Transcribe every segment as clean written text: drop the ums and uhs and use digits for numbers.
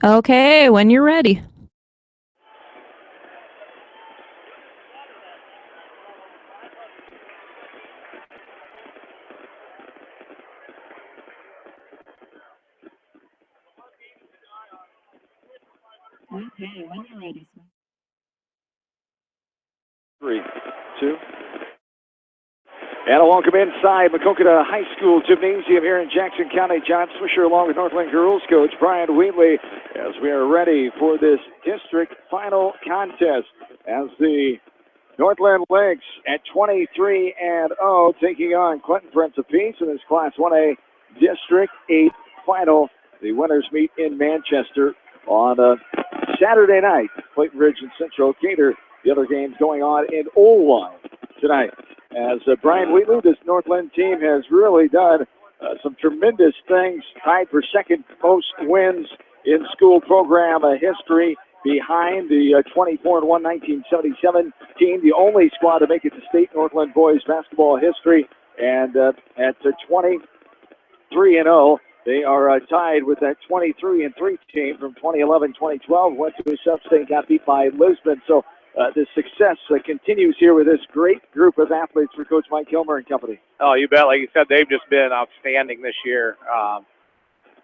Okay, when you're ready. Okay, when you're ready. 3, 2. And a welcome inside Macokota High School Gymnasium here in Jackson County. John Swisher along with Northland Girls coach Brian Wheatley as we are ready for this district final contest as the Northland Lynx at 23-0 taking on Clinton Prince of Peace in this Class 1A District 8 final. The winners meet in Manchester on Saturday night. Clayton Ridge and Central cater the other games going on in Oldline tonight. As Brian Wheatley, this Northland team has really done some tremendous things, tied for second most wins in school program history behind the 24-1 1977 team, the only squad to make it to state Northland boys basketball history. And at 23-0, they are tied with that 23-3 team from 2011-2012. Went to a sub-state, got beat by Lisbon. So the success continues here with this great group of athletes for Coach Mike Kilmer and company. Oh, you bet. Like you said, they've just been outstanding this year.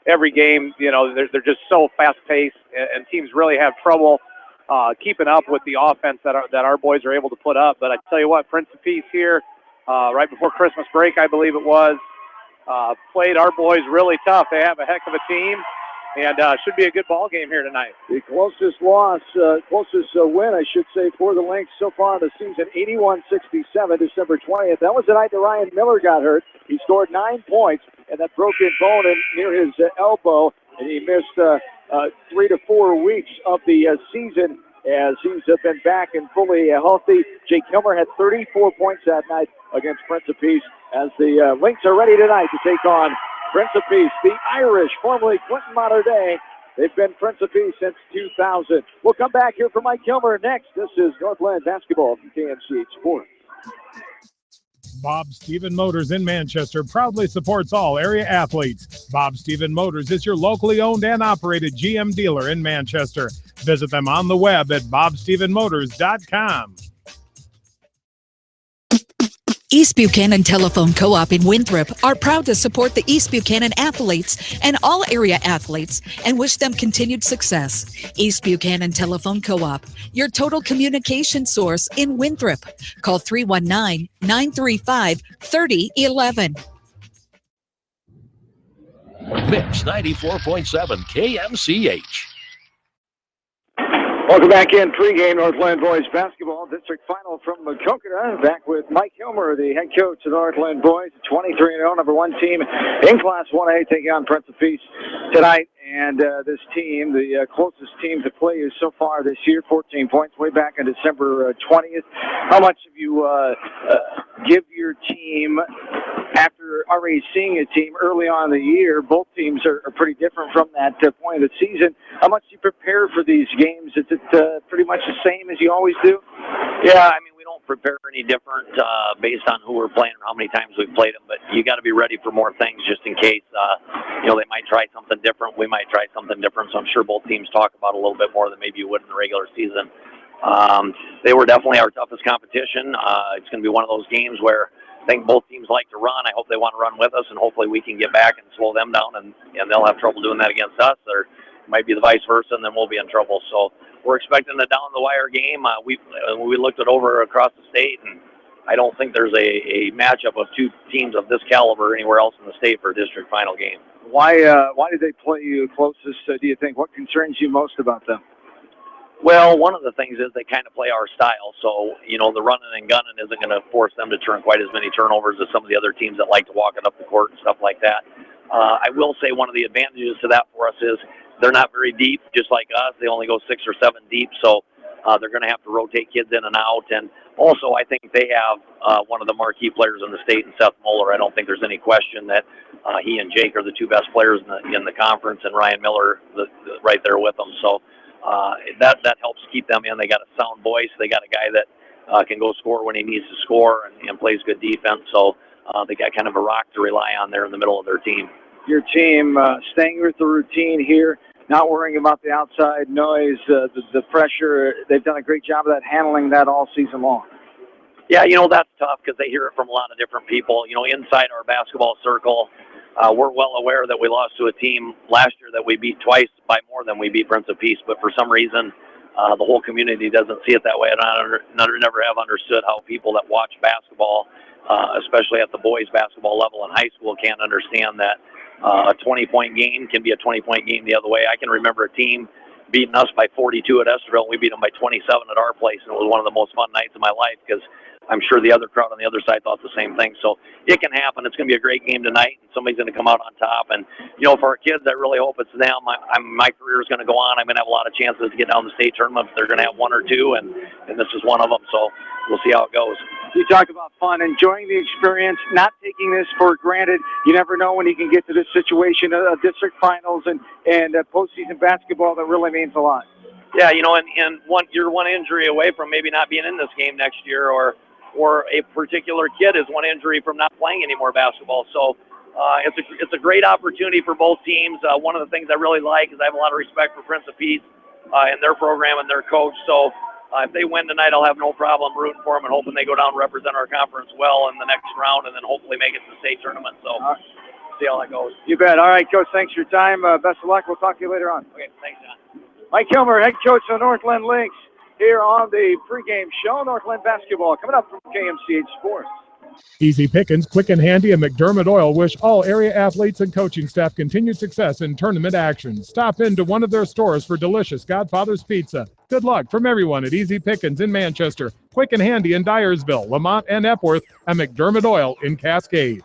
Every game, you know, they're just so fast-paced, and teams really have trouble keeping up with the offense that our boys are able to put up. But I tell you what, Prince of Peace here, right before Christmas break, I believe it was, played our boys really tough. They have a heck of a team, and should be a good ball game here tonight. The closest win, I should say, for the Lynx so far in the season, 81-67, December 20th. That was the night that Ryan Miller got hurt. He scored 9 points, and that broken bone near his elbow, and he missed 3 to 4 weeks of the season as he's been back and fully healthy. Jake Kilmer had 34 points that night against Prince of Peace as the Lynx are ready tonight to take on Prince of Peace, the Irish, formerly Clinton Mater Dei. They've been Prince of Peace since 2000. We'll come back here for Mike Kilmer next. This is Northland Basketball from KMCH Sports. Bob Stephen Motors in Manchester proudly supports all area athletes. Bob Stephen Motors is your locally owned and operated GM dealer in Manchester. Visit them on the web at bobstephenmotors.com. East Buchanan Telephone Co-op in Winthrop are proud to support the East Buchanan athletes and all area athletes and wish them continued success. East Buchanan Telephone Co-op, your total communication source in Winthrop. Call 319-935-3011. Mix 94.7 KMCH. Welcome back in pregame Northland Boys Basketball District Final from Macokota. Back with Mike Kilmer, the head coach of Northland Boys, 23-0, number 1 team in Class 1A, taking on Prince of Peace tonight. And this team, the closest team to play is so far this year, 14 points, way back on December 20th. How much have you give your team after already seeing a team early on in the year? Both teams are pretty different from that point of the season. How much do you prepare for these games? Is it pretty much the same as you always do? Yeah, I mean, we don't prepare any different based on who we're playing or how many times we've played them, but you got to be ready for more things just in case, you know, they might try something different. We might try something different, so I'm sure both teams talk about a little bit more than maybe you would in the regular season. They were definitely our toughest competition. It's going to be one of those games where I think both teams like to run. I hope they want to run with us, and hopefully we can get back and slow them down, and they'll have trouble doing that against us, or it might be the vice versa, and then we'll be in trouble. So we're expecting a down-the-wire game. We looked it over across the state, and I don't think there's a matchup of two teams of this caliber anywhere else in the state for a district final game. Why did they play you closest, do you think? What concerns you most about them? Well, one of the things is they kind of play our style. So, you know, the running and gunning isn't going to force them to turn quite as many turnovers as some of the other teams that like to walk it up the court and stuff like that. I will say one of the advantages to that for us is they're not very deep, just like us. They only go 6 or 7 deep, so they're going to have to rotate kids in and out. And also, I think they have one of the marquee players in the state, in Seth Moeller. I don't think there's any question that he and Jake are the two best players in the conference, and Ryan Miller right there with them. So that helps keep them in. They got a sound voice. They got a guy that can go score when he needs to score and plays good defense. So they got kind of a rock to rely on there in the middle of their team. Your team staying with the routine here not worrying about the outside noise, the pressure. They've done a great job of that, handling that all season long. Yeah, that's tough because they hear it from a lot of different people. Inside our basketball circle, we're well aware that we lost to a team last year that we beat twice by more than we beat Prince of Peace, but for some reason, the whole community doesn't see it that way, and I never have understood how people that watch basketball, especially at the boys basketball level in high school, can't understand that a 20-point game can be a 20-point game the other way. I can remember a team beating us by 42 at Esterville, and we beat them by 27 at our place, and it was one of the most fun nights of my life because I'm sure the other crowd on the other side thought the same thing. So it can happen. It's going to be a great game tonight, and somebody's going to come out on top. And, for our kids, I really hope it's them. My career is going to go on. I'm going to have a lot of chances to get down the state tournament. They're going to have one or two, and this is one of them. So we'll see how it goes. You talk about fun, enjoying the experience, not taking this for granted. You never know when you can get to this situation of district finals and postseason basketball. That really means a lot. Yeah, and you're one injury away from maybe not being in this game next year, or a particular kid is one injury from not playing any more basketball. So it's a great opportunity for both teams. One of the things I really like is I have a lot of respect for Prince of Peace and their program and their coach. So if they win tonight, I'll have no problem rooting for them and hoping they go down and represent our conference well in the next round and then hopefully make it to the state tournament. So see how that goes. You bet. All right, Coach, thanks for your time. Best of luck. We'll talk to you later on. Okay, thanks, John. Mike Hilmer, head coach of Northland Lynx, here on the pregame show. Northland basketball coming up from KMCH Sports. Easy Pickens, Quick and Handy, and McDermott Oil wish all area athletes and coaching staff continued success in tournament action. Stop into one of their stores for delicious Godfather's Pizza. Good luck from everyone at Easy Pickens in Manchester, Quick and Handy in Dyersville, Lamont and Epworth, and McDermott Oil in Cascade.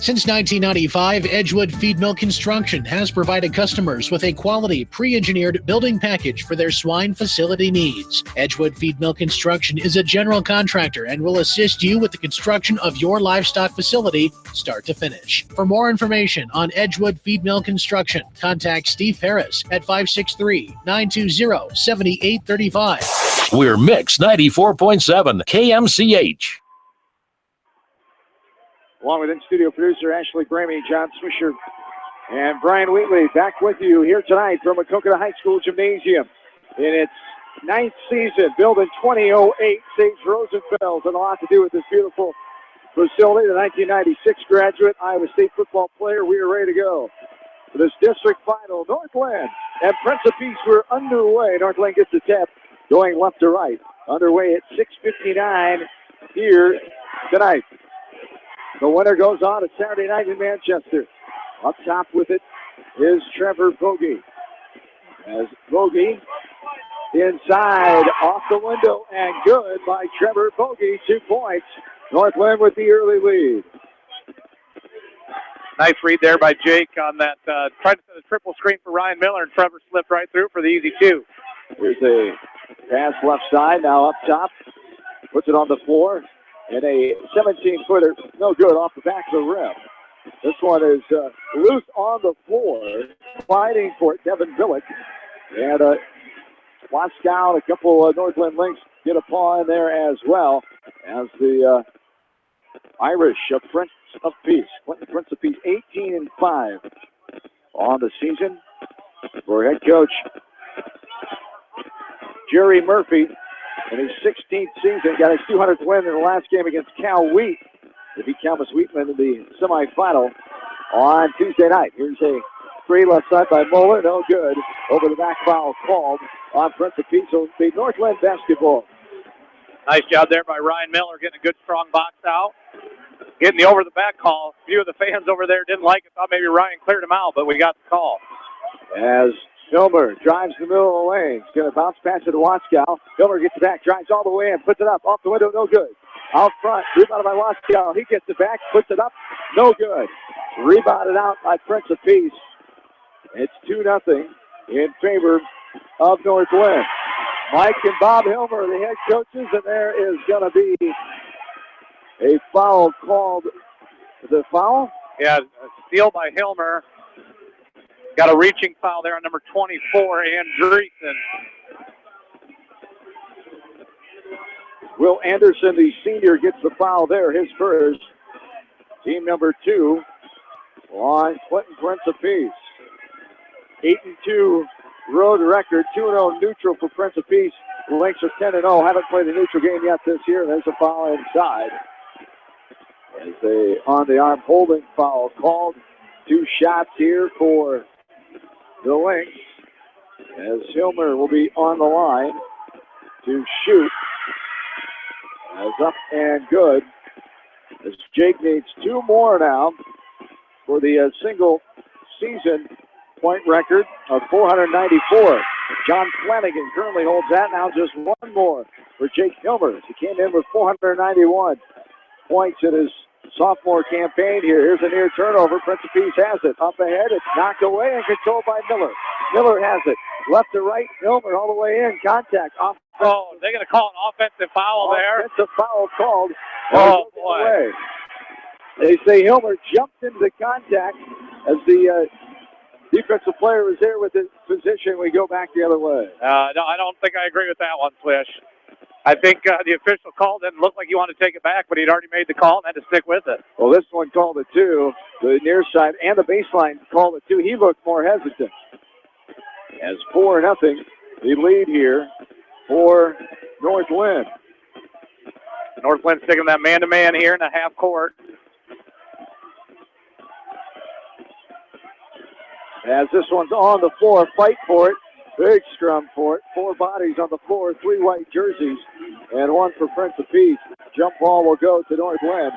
Since 1995, Edgewood Feed Mill Construction has provided customers with a quality, pre-engineered building package for their swine facility needs. Edgewood Feed Mill Construction is a general contractor and will assist you with the construction of your livestock facility, start to finish. For more information on Edgewood Feed Mill Construction, contact Steve Harris at 563-920-7835. We're Mix 94.7 KMCH. Along with in-studio producer Ashley Bramey, John Swisher, and Brian Wheatley, back with you here tonight from Macokota High School Gymnasium in its 9th season, built in 2008. Sage Rosenfeld had a lot to do with this beautiful facility. The 1996 graduate Iowa State football player. We are ready to go for this district final. Northland and Prince of Peace were underway. Northland gets the tap going left to right. Underway at 6:59 here tonight. The winner goes on a Saturday night in Manchester. Up top with it is Trevor Bogey. As Bogey inside, off the window, and good by Trevor Bogey. 2 points. Northland with the early lead. Nice read there by Jake on that. Tried to set a triple screen for Ryan Miller, and Trevor slipped right through for the easy 2. Here's a pass left side, now up top. Puts it on the floor. And a 17-footer, no good, off the back of the rim. This one is loose on the floor, fighting for it, Devin Billick. And Waskow and a couple of Northland Lynx get a paw in there as well as the Irish of Prince of Peace. Clinton Prince of Peace, 18-5 on the season for head coach Jerry Murphy. In his 16th season, got his 200th win in the last game against Cal Wheat. They beat Calmus Wheatman in the semifinal on Tuesday night. Here's a free left side by Moeller, no good. Over the back foul called on Prince of Peace. So the Northland basketball. Nice job there by Ryan Miller, getting a good strong box out. Getting the over the back call. A few of the fans over there didn't like it, thought maybe Ryan cleared him out, but we got the call. As Hilmer drives the middle of the lane. He's going to bounce past it to Waskow. Hilmer gets it back, drives all the way in, puts it up. Off the window, no good. Out front, rebounded by Waskow. He gets it back, puts it up, no good. Rebounded out by Prince of Peace. It's 2-0 in favor of Northland. Mike and Bob Hilmer, the head coaches, and there is going to be a foul called. Is it a foul? Yeah, a steal by Hilmer. Got a reaching foul there on number 24, Andreessen. Will Anderson, the senior, gets the foul there, his first. Team number 2 on Clinton Prince of Peace. 8-2 road record, 2-0 neutral for Prince of Peace. The Lynx are 10-0, haven't played a neutral game yet this year. There's a foul inside. As they on the arm holding foul called. 2 shots here for the Lynx. As Hilmer will be on the line to shoot. As up and good. As Jake needs 2 more now for the single season point record of 494. John Flanagan currently holds that. Now just 1 more for Jake Hilmer. He came in with 491 points in his sophomore campaign here. Here's a near turnover. Prince of Peace has it. Up ahead. It's knocked away and controlled by Miller. Miller has it. Left to right. Hilmer all the way in. Contact. Off. Oh, they're going to call an offensive foul there. Offensive foul called. Oh, boy. Away. They say Hilmer jumped into the contact as the defensive player was there with his position. We go back the other way. No, I don't think I agree with that one, Swish. I think the official call didn't look like he wanted to take it back, but he'd already made the call and had to stick with it. Well, this one called it 2. The near side and the baseline called it 2. He looked more hesitant. As 4-0, the lead here for North Linn. North Linn sticking that man-to-man here in the half court. As this one's on the floor, fight for it. Big scrum for it. 4 bodies on the floor, 3 white jerseys, and 1 for Prince of Peace. Jump ball will go to North Linn.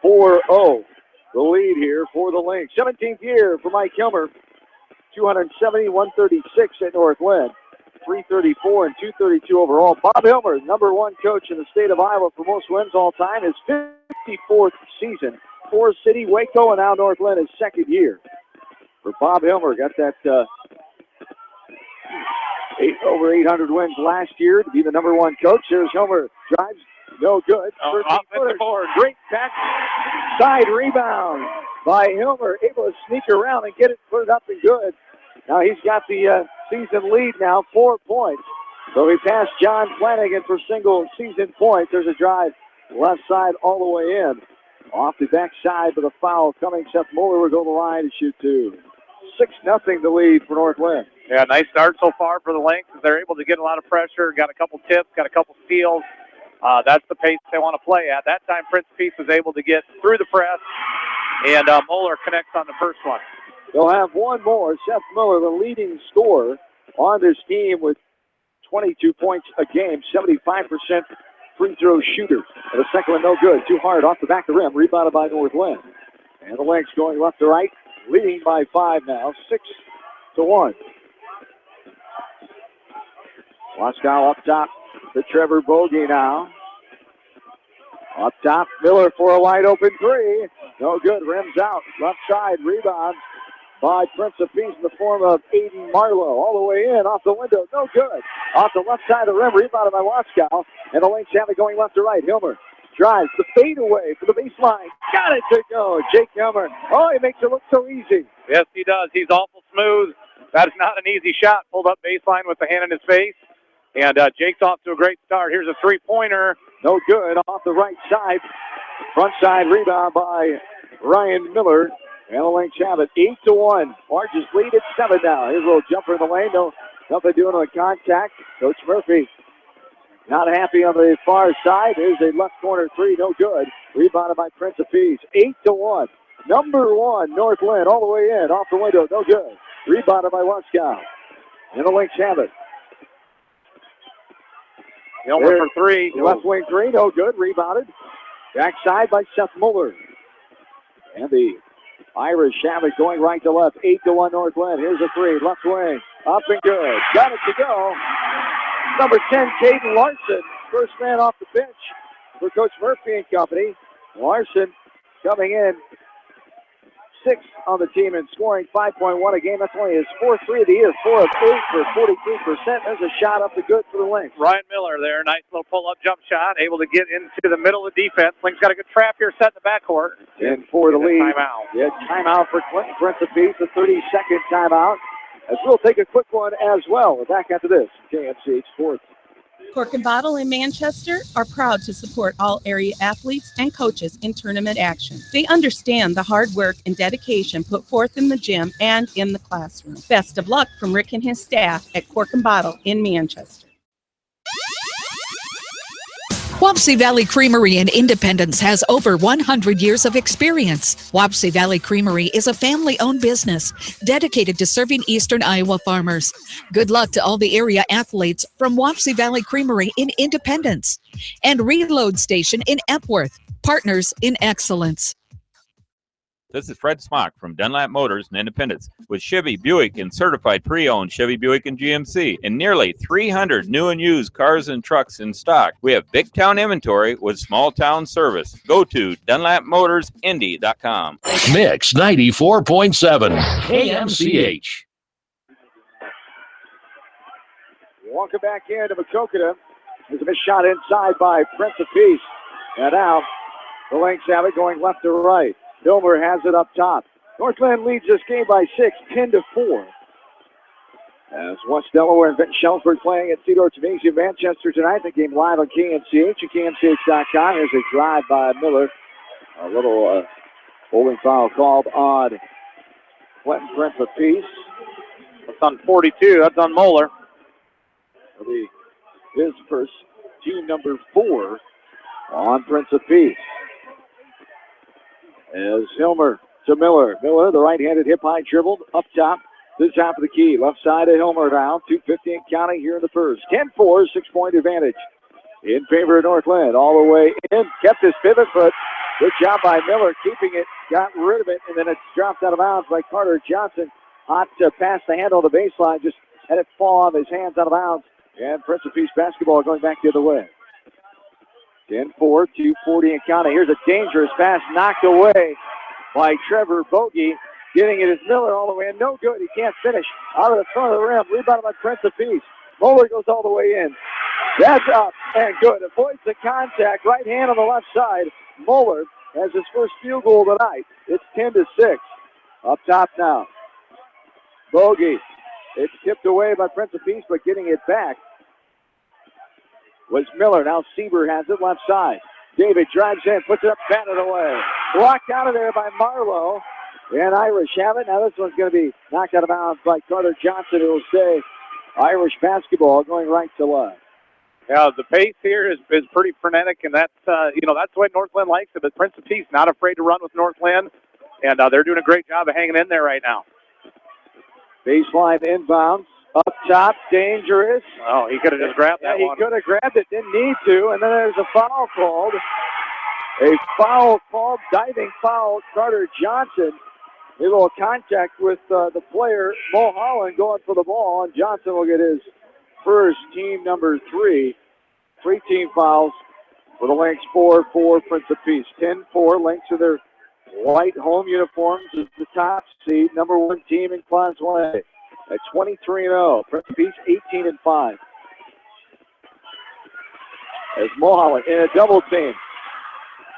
4-0, the lead here for the Lynx. 17th year for Mike Hilmer. 270, 136 at North Linn. 334 and 232 overall. Bob Hilmer, #1 coach in the state of Iowa for most wins all time. His 54th season for City, Waco, and now North Linn, his 2nd year. For Bob Hilmer, got that over 800 wins last year to be the #1 coach. There's Hilmer, drives, no good. Off the board. Great back side rebound by Hilmer, able to sneak around and get it, put it up and good. Now he's got the season lead now, 4 points. So he passed John Flanagan for single season points. There's a drive left side all the way in. Off the back side with a foul coming. Seth Mueller will go to the line to shoot 2. 6-0 the lead for North Linn. Yeah, nice start so far for the Lynx. They're able to get a lot of pressure, got a couple tips, got a couple steals. That's the pace they want to play at. That time, Prince Peace was able to get through the press, and Mueller connects on the first one. They'll have 1 more. Seth Miller, the leading scorer on this team with 22 points a game, 75% free throw shooter. And the second one no good. Too hard off the back of the rim. Rebounded by North Linn. And the Lynx going left to right, leading by 5 now, 6-1. Waskow up top to Trevor Bogey now. Up top, Miller for a wide open 3. No good, rims out. Left side, rebound by Prince of Peace in the form of Aiden Marlowe. All the way in, off the window, no good. Off the left side of the rim, rebounded by Waskow. And the Lynx have it going left to right. Hilmer drives the fadeaway for the baseline. Got it to go. Jake Hilmer. Oh, he makes it look so easy. Yes, he does. He's awful smooth. That is not an easy shot. Pulled up baseline with the hand in his face. And Jake's off to a great start. Here's a 3-pointer. No good. Off the right side. Front side rebound by Ryan Miller. And the Lynx have it 8-1. Largest lead at 7 now. Here's a little jumper in the lane. No, nothing doing on contact. Coach Murphy not happy on the far side. There's a left corner 3. No good. Rebounded by Prince of Peace. 8-1. #1, North Linn, all the way in. Off the window. No good. Rebounded by Waskow. And the Lynx have it. Hilmer for 3. Left wing 3, no good. Rebounded. Backside by Seth Mueller. And the Irish have it going right to left. 8-1 North Linn. Here's a 3. Left wing. Up and good. Got it to go. Number 10, Caden Larson. First man off the bench for Coach Murphy and company. Larson coming in 6th on the team and scoring 5.1 a game. That's only his 4th 3 of the year. 4 of 8 for 43%. There's a shot up to good for the Lynx. Ryan Miller there. Nice little pull-up jump shot. Able to get into the middle of the defense. Lynx got a good trap here set in the backcourt. And for the lead. Timeout. Yeah, timeout for Clinton Prince of Peace. A 30-second timeout. As we'll take a quick one as well. We're back after this. KMCH Sports. Cork and Bottle in Manchester are proud to support all area athletes and coaches in tournament action. They understand the hard work and dedication put forth in the gym and in the classroom. Best of luck from Rick and his staff at Cork and Bottle in Manchester. Wapsie Valley Creamery in Independence has over 100 years of experience. Wapsie Valley Creamery is a family-owned business dedicated to serving eastern Iowa farmers. Good luck to all the area athletes from Wapsie Valley Creamery in Independence and Reload Station in Epworth, partners in excellence. This is Fred Smock from Dunlap Motors in Independence with Chevy, Buick, and certified pre-owned Chevy, Buick, and GMC, and nearly 300 new and used cars and trucks in stock. We have big town inventory with small town service. Go to DunlapMotorsIndy.com. Mix 94.7 KMCH. Walking back into Macokota. There's a missed shot inside by Prince of Peace. And now the Lynx have it going left to right. Hilmer has it up top. Northland leads this game by 6, 10-4. As West Delaware and Benton Shelford playing at Cedar Gymnasium, Manchester tonight. The game live on KMCH and KMCH.com. Here's a drive by Miller. A little holding foul called on Clinton Prince of Peace. That's on 42. That's on Moeller. It'll be his first, team number 4 on Prince of Peace. As Hilmer to Miller. Miller, the right-handed hip-high dribbled up top. To the top of the key. Left side of Hilmer now. 2:50 counting here in the first. 10-4, 6-point advantage in favor of Northland. All the way in. Kept his pivot foot. Good job by Miller keeping it. Got rid of it, and then it's dropped out of bounds by Carter Johnson. Hot to pass the handle on the baseline. Just had it fall off his hands out of bounds. And Prince of Peace basketball going back the other way. 10-4, 2:40 and counting. Here's a dangerous pass knocked away by Trevor Bogey. Getting it is Miller all the way in. No good. He can't finish. Out of the front of the rim. Rebounded by Prince of Peace. Moeller goes all the way in. That's up and good. Avoids the contact. Right hand on the left side. Moeller has his first field goal tonight. It's 10-6. Up top now. Bogey. It's tipped away by Prince of Peace, but getting it back was Miller. Now Sieber has it left side. David drives in, puts it up, batted away. Blocked out of there by Marlowe. And Irish have it. Now this one's going to be knocked out of bounds by Carter Johnson, who will stay Irish basketball going right to left. Yeah, the pace here is pretty frenetic, and that's that's the way Northland likes it. But Prince of Peace not afraid to run with Northland, and they're doing a great job of hanging in there right now. Baseline inbounds. Up top, dangerous. Oh, he could have just grabbed that one. He could have grabbed it, didn't need to. And then there's a foul called. A foul called, diving foul, Carter Johnson. A little contact with the player, Mulholland, going for the ball. And Johnson will get his first, team number 3. 3 team fouls for the Lynx, 4 for Prince of Peace. 10-4, Lynx in their white home uniforms is the top seed, number 1 team in Class 1A. At 23-0, Prince of Peace 18-5. As Mulholland in a double team,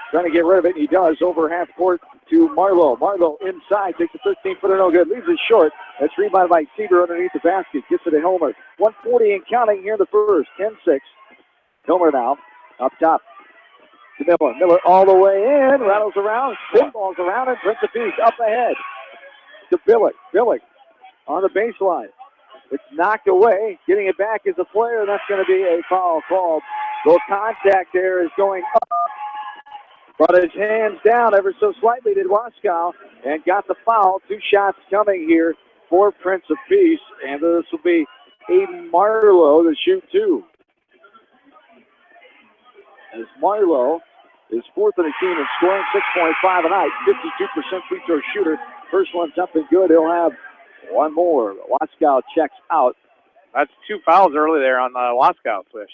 trying to get rid of it, and he does over half court to Marlowe. Marlowe inside, takes a 13-footer, no good, leaves it short. That's rebounded by Sieber underneath the basket, gets it to Hilmer. 1:40 and counting here in the first, 10-6. Hilmer now up top to Miller. Miller all the way in, rattles around, spinballs around, and Prince of Peace up ahead to Billick. Billick on the baseline. It's knocked away. Getting it back is a player, and that's going to be a foul called. The contact there is going up. Brought his hands down ever so slightly, did Waskow, and got the foul. 2 shots coming here for Prince of Peace, and this will be Aiden Marlowe to shoot 2. As Marlowe is 4th on the team in scoring, 6.5 a night, 52% free throw shooter. First one's up and good. He'll have one more. Waskow checks out. That's 2 fouls early there on Waskow, Swish.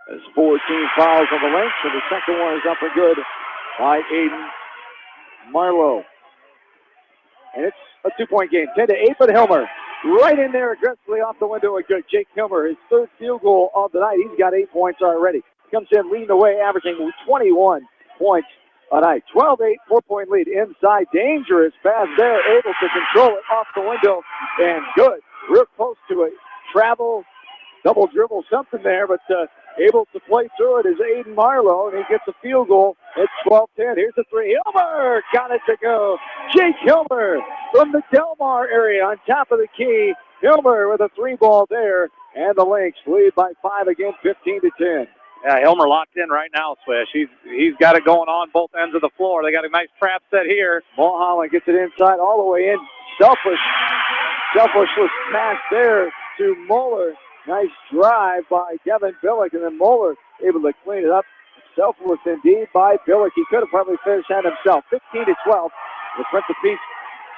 There's 14 fouls on the Lynx, and the second one is up and good by Aiden Marlowe. And it's a 2-point game, 10-8, but Hilmer right in there aggressively off the window. A good Jake Hilmer, his 3rd field goal of the night. He's got 8 points already. Comes in leading the way, averaging 21 points a night. 12-8, 4-point lead inside. Dangerous pass there, able to control it off the window, and good. Real close to it. Travel double dribble something there, but able to play through it is Aiden Marlowe, and he gets a field goal. It's 12-10. Here's the three. Hilmer got it to go. Jake Hilmer from the Delmar area on top of the key. Hilmer with a three ball there, and the Lynx lead by 5 again, 15-10. Yeah, Hilmer locked in right now, Swish. He's got it going on both ends of the floor. They got a nice trap set here. Mulholland gets it inside all the way in. Selfish was smashed there to Moeller. Nice drive by Devin Billick, and then Moeller able to clean it up. Selfless indeed by Billick. He could have probably finished that himself. 15-12. The Prince of Peace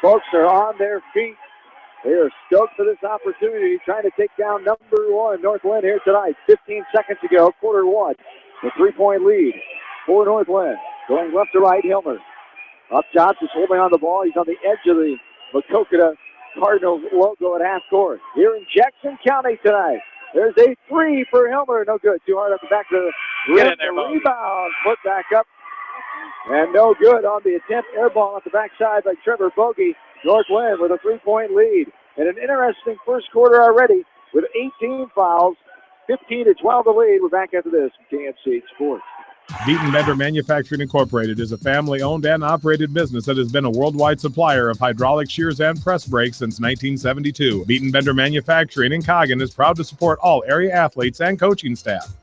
folks are on their feet. They are stoked for this opportunity, trying to take down number 1 North Linn here tonight. 15 seconds to go, quarter 1. The 3-point lead for North Linn. Going left to right, Hilmer. Up top, just holding on the ball. He's on the edge of the Maquoketa Cardinals logo at half court. Here in Jackson County tonight. There's a three for Hilmer. No good. Too hard up the back of the rim. Rebound. Put back up. And no good on the attempt. Air ball at the backside by Trevor Bogey. North Linn with a 3-point lead. And an interesting first quarter already with 18 fouls. 15-12 the lead. We're back after this from KMCH Sports. Beaton Bender Manufacturing Incorporated is a family-owned and operated business that has been a worldwide supplier of hydraulic shears and press brakes since 1972. Beaton Bender Manufacturing in Coggin is proud to support all area athletes and coaching staff.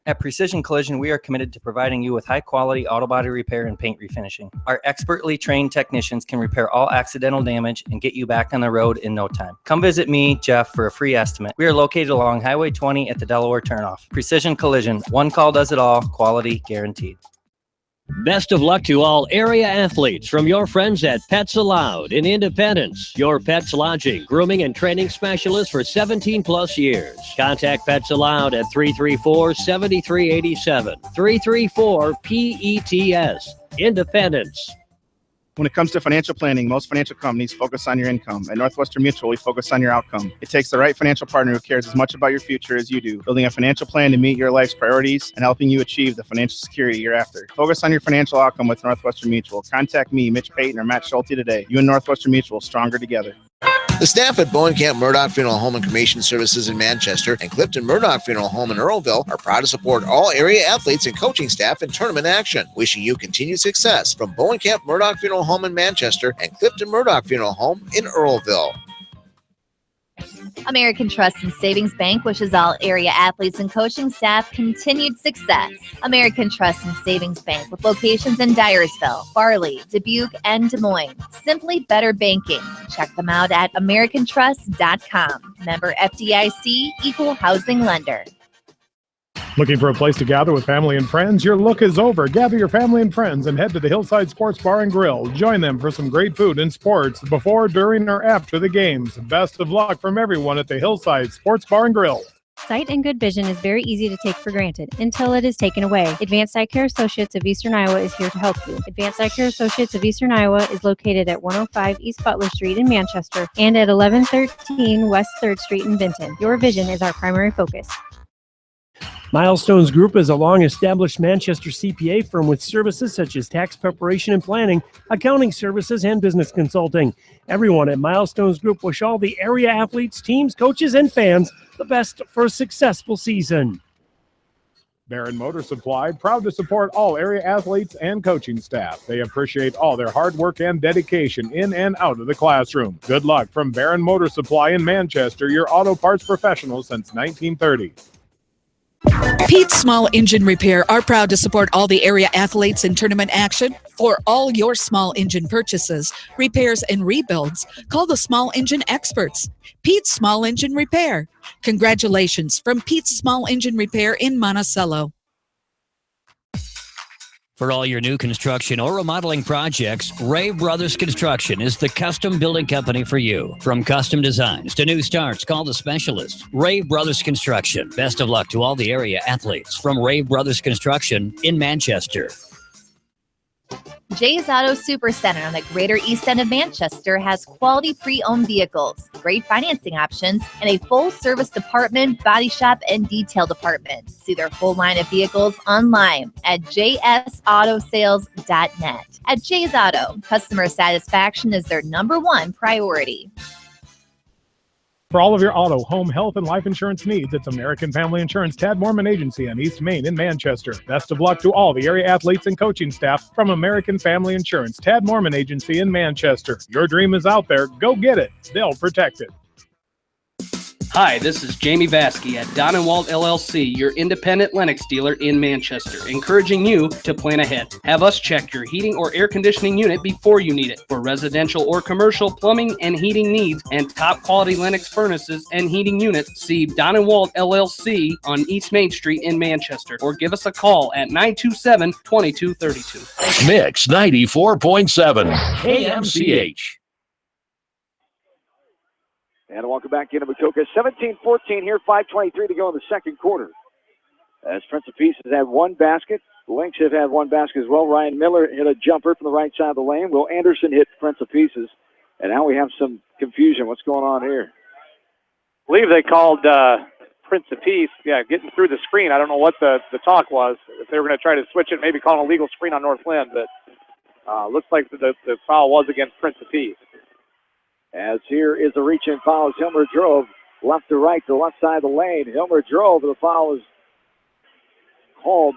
At Precision Collision, we are committed to providing you with high-quality auto body repair and paint refinishing. Our expertly trained technicians can repair all accidental damage and get you back on the road in no time. Come visit me, Jeff, for a free estimate. We are located along Highway 20 at the Delaware Turnoff. Precision Collision, one call does it all, quality guaranteed. Best of luck to all area athletes from your friends at Pets Allowed in Independence. Your pet's lodging, grooming, and training specialist for 17 plus years. Contact Pets Allowed at 334-7387. 334-PETS. Independence. When it comes to financial planning, most financial companies focus on your income. At Northwestern Mutual, we focus on your outcome. It takes the right financial partner who cares as much about your future as you do, building a financial plan to meet your life's priorities and helping you achieve the financial security you're after. Focus on your financial outcome with Northwestern Mutual. Contact me, Mitch Payton, or Matt Schulte today. You and Northwestern Mutual, stronger together. The staff at Bowenkamp Murdoch Funeral Home and Cremation Services in Manchester and Clifton Murdoch Funeral Home in Earlville are proud to support all area athletes and coaching staff in tournament action. Wishing you continued success from Bowenkamp Murdoch Funeral Home in Manchester and Clifton Murdoch Funeral Home in Earlville. American Trust and Savings Bank wishes all area athletes and coaching staff continued success. American Trust and Savings Bank with locations in Dyersville, Farley, Dubuque, and Des Moines. Simply better banking. Check them out at americantrust.com. Member FDIC, equal housing lender. Looking for a place to gather with family and friends? Your look is over. Gather your family and friends and head to the Hillside Sports Bar and Grill. Join them for some great food and sports before, during, or after the games. Best of luck from everyone at the Hillside Sports Bar and Grill. Sight and good vision is very easy to take for granted until it is taken away. Advanced Eye Care Associates of Eastern Iowa is here to help you. Advanced Eye Care Associates of Eastern Iowa is located at 105 East Butler Street in Manchester and at 1113 West 3rd Street in Benton. Your vision is our primary focus. Milestones Group is a long-established Manchester CPA firm with services such as tax preparation and planning, accounting services, and business consulting. Everyone at Milestones Group wish all the area athletes, teams, coaches, and fans the best for a successful season. Barron Motor Supply, proud to support all area athletes and coaching staff. They appreciate all their hard work and dedication in and out of the classroom. Good luck from Barron Motor Supply in Manchester, your auto parts professional since 1930. Pete's Small Engine Repair are proud to support all the area athletes in tournament action. For all your small engine purchases, repairs, and rebuilds, call the Small Engine Experts. Pete's Small Engine Repair. Congratulations from Pete's Small Engine Repair in Monticello. For all your new construction or remodeling projects, Ray Brothers Construction is the custom building company for you. From custom designs to new starts, call the specialists. Ray Brothers Construction. Best of luck to all the area athletes from Ray Brothers Construction in Manchester. Jay's Auto Supercenter on the Greater East End of Manchester has quality pre-owned vehicles, great financing options, and a full-service department, body shop, and detail department. See their full line of vehicles online at jsautosales.net. At Jay's Auto, customer satisfaction is their #1 priority. For all of your auto, home, health, and life insurance needs, it's American Family Insurance Tad Mormon Agency on East Main in Manchester. Best of luck to all the area athletes and coaching staff from American Family Insurance Tad Mormon Agency in Manchester. Your dream is out there. Go get it. They'll protect it. Hi, this is Jamie Vasky at Don & Walt LLC, your independent Lennox dealer in Manchester, encouraging you to plan ahead. Have us check your heating or air conditioning unit before you need it. For residential or commercial plumbing and heating needs and top quality Lennox furnaces and heating units, see Don & Walt LLC on East Main Street in Manchester, or give us a call at 927-2232. Mix 94.7 KMCH. And welcome back into Makoka. 17-14 here, 5:23 to go in the second quarter. As Prince of Peace has had one basket. The Lynx have had one basket as well. Ryan Miller hit a jumper from the right side of the lane. Will Anderson hit Prince of Pieces. And now we have some confusion. What's going on here? I believe they called Prince of Peace, getting through the screen. I don't know what the talk was. If they were going to try to switch it, maybe call an illegal screen on North Linn, but looks like the foul was against Prince of Peace. As here is a reach-in foul as Hilmer drove left to right to the left side of the lane. Hilmer drove, the foul is called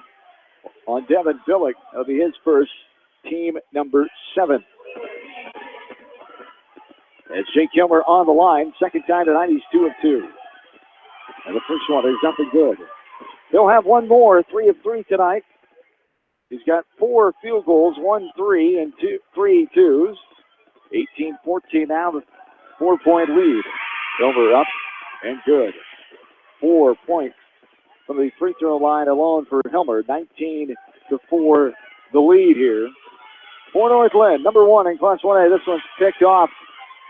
on Devin Billick. That'll be his first, team number 7. As Jake Hilmer on the line, second time tonight, he's 2 of 2. And the first one is nothing good. He'll have one more, 3 of 3 tonight. He's got 4 field goals, 1 3 and 3 twos. 18-14 now, the 4-point lead. Silver up and good. 4 points from the free throw line alone for Hilmer. 19-4 the lead here. For North Linn, number 1 in Class 1A. This one's picked off.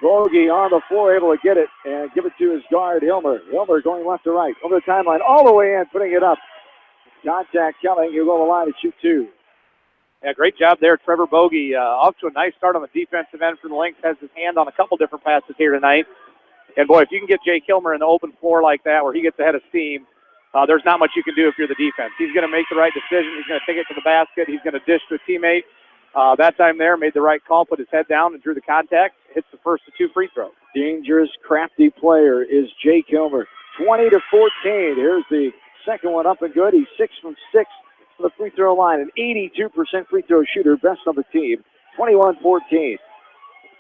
Bogey on the floor, able to get it and give it to his guard, Hilmer. Hilmer going left to right, over the timeline, all the way in, putting it up. Contact coming, he'll go to the line to shoot 2. Yeah, great job there, Trevor Bogey. Off to a nice start on the defensive end for the Lynx. Has his hand on a couple different passes here tonight. And, boy, if you can get Jake Hilmer in the open floor like that where he gets ahead of steam, there's not much you can do if you're the defense. He's going to make the right decision. He's going to take it to the basket. He's going to dish to a teammate. That time there, made the right call, put his head down and drew the contact. Hits the first of 2 free throws. Dangerous, crafty player is Jake Hilmer. 20-14. Here's the second one up and good. He's 6 from 6. The free throw line, an 82% free throw shooter, best on the team. 21-14.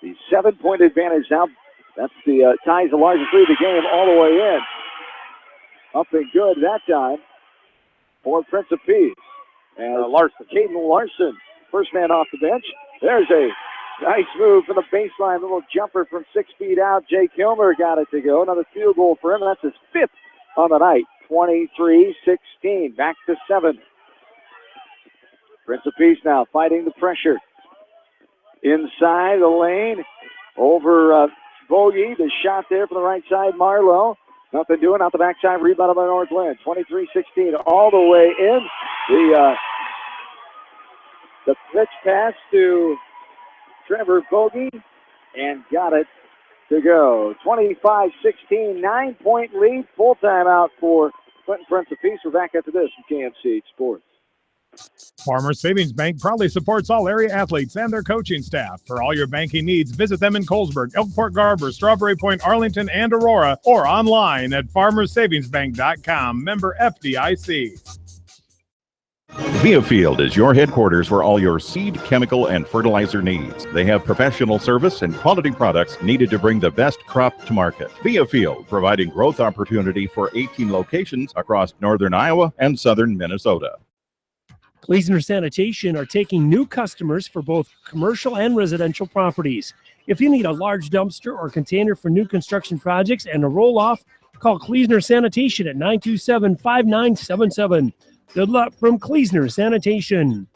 The 7-point advantage now. That's the ties the largest lead of the game all the way in. Up and good that time for Prince of Peace. And Larson. Caden Larson, first man off the bench. There's a nice move from the baseline, little jumper from 6 feet out. Jake Hilmer got it to go. Another field goal for him. That's his 5th on the night. 23-16. Back to 7. Prince of Peace now fighting the pressure. Inside the lane, over Bogey. The shot there from the right side, Marlowe. Nothing doing, out the backside, rebounded by North Linn. 23-16, all the way in. The pitch pass to Trevor Bogey, and got it to go. 25-16, 9-point lead. Full timeout for Clinton Prince of Peace. We're back after this from KMCH Sports. Farmers Savings Bank proudly supports all area athletes and their coaching staff. For all your banking needs, visit them in Colesburg, Elkport Garber, Strawberry Point, Arlington, and Aurora, or online at farmersavingsbank.com. Member FDIC. Viafield is your headquarters for all your seed, chemical, and fertilizer needs. They have professional service and quality products needed to bring the best crop to market. Viafield, providing growth opportunity for 18 locations across northern Iowa and southern Minnesota. Kleesner Sanitation are taking new customers for both commercial and residential properties. If you need a large dumpster or container for new construction projects and a roll-off, call Kleesner Sanitation at 927-5977. Good luck from Kleesner Sanitation.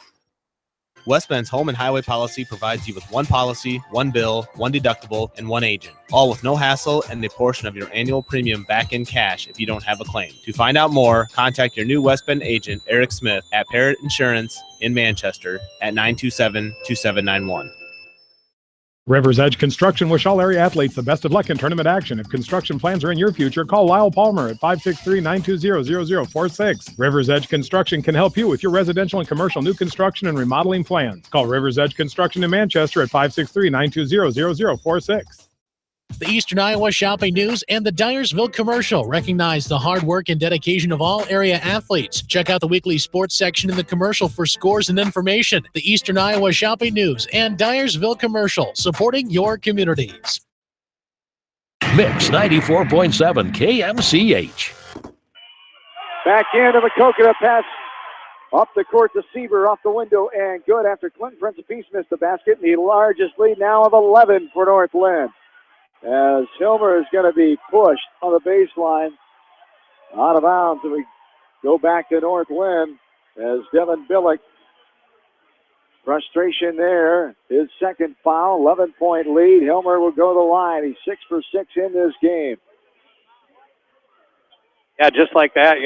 West Bend's home and highway policy provides you with one policy, one bill, one deductible, and one agent, all with no hassle and a portion of your annual premium back in cash if you don't have a claim. To find out more, contact your new West Bend agent, Eric Smith, at Parrott Insurance in Manchester at 927-2791. River's Edge Construction wish all area athletes the best of luck in tournament action. If construction plans are in your future, call Lyle Palmer at 563-920-0046. River's Edge Construction can help you with your residential and commercial new construction and remodeling plans. Call River's Edge Construction in Manchester at 563-920-0046. The Eastern Iowa Shopping News and the Dyersville Commercial recognize the hard work and dedication of all area athletes. Check out the weekly sports section in the commercial for scores and information. The Eastern Iowa Shopping News and Dyersville Commercial, supporting your communities. Mix 94.7 KMCH. Back into the Coconut pass. Up the court to Sieber, off the window, and good after Clinton Prince of Peace missed the basket. The largest lead now of 11 for North Linn. As Hilmer is going to be pushed on the baseline out of bounds. And we go back to North Linn as Devin Billick. Frustration there. His second foul, 11-point lead. Hilmer will go to the line. He's 6 for 6 in this game. Yeah, just like that,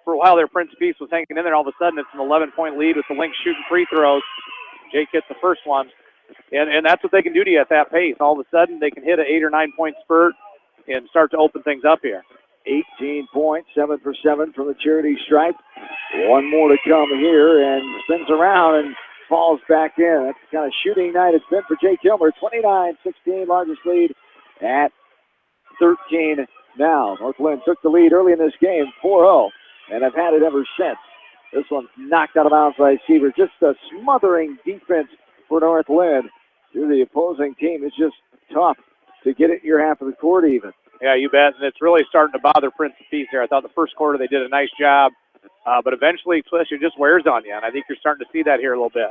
for a while there, Prince of Peace was hanging in there. All of a sudden, it's an 11-point lead with the Lynx shooting free throws. Jake hit the first one. And that's what they can do to you at that pace. All of a sudden, they can hit an 8 or 9 point spurt and start to open things up here. 18 points, 7 for 7 from the charity stripe. One more to come here, and spins around and falls back in. That's the kind of shooting night it's been for Jake Hilmer. 29-16, largest lead at 13 now. North Linn took the lead early in this game, 4-0, and have had it ever since. This one's knocked out of bounds by Sieber. Just a smothering defense for North Linn. The opposing team is just tough to get it in your half of the court even. Yeah, you bet. And it's really starting to bother Prince of Peace there. I thought the first quarter they did a nice job, but eventually it just wears on you, and I think you're starting to see that here a little bit.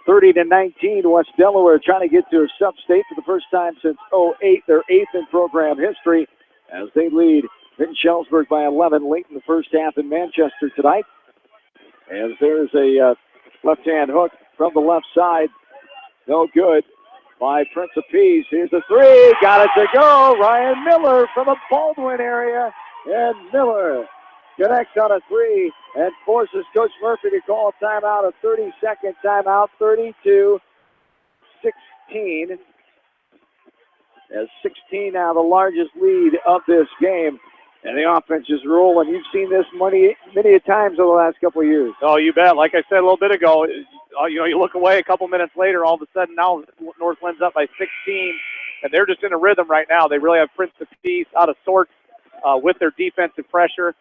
30-19, West Delaware trying to get to a sub-state for the first time since 2008, their 8th in program history, as they lead Finn-Shellsburg by 11 late in the first half in Manchester tonight. As there's a left-hand hook from the left side. No good by Prince of Peace. Here's a three. Got it to go. Ryan Miller from the Baldwin area. And Miller connects on a three and forces Coach Murphy to call a timeout, a 30-second timeout, 32-16. As 16 now the largest lead of this game. And the offense is rolling. You've seen this many a times over the last couple of years. Oh, you bet. Like I said a little bit ago, you look away a couple minutes later, all of a sudden now North Lynn's up by 16, and they're just in a rhythm right now. They really have Prince of Peace out of sorts with their defensive pressure,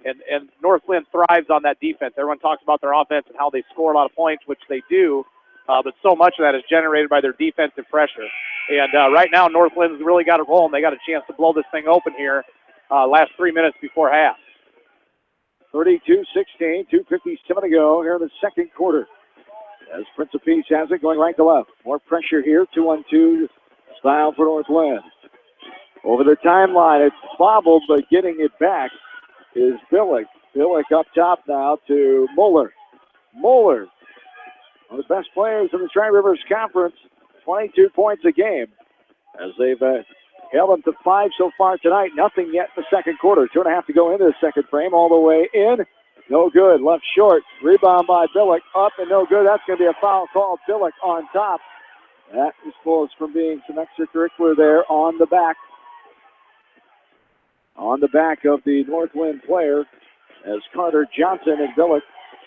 and North Linn thrives on that defense. Everyone talks about their offense and how they score a lot of points, which they do, but so much of that is generated by their defensive pressure. And right now North Lynn's really got it rolling. They got a chance to blow this thing open here. Last 3 minutes before half. 32-16, 2:57 to go here in the second quarter. As Prince of Peace has it going right to left. More pressure here, 2-on-2 style for North Linn. Over the timeline, it's bobbled, but getting it back is Billick. Billick up top now to Muller. Muller, one of the best players in the Tri-Rivers Conference, 22 points a game. As they've held them to 5 so far tonight. Nothing yet in the second quarter. 2.5 to go into the second frame. All the way in. No good. Left short. Rebound by Billick. Up and no good. That's going to be a foul call. Billick on top. That is close from being some extracurricular there on the back. On the back of the North Linn player as Carter Johnson and Billick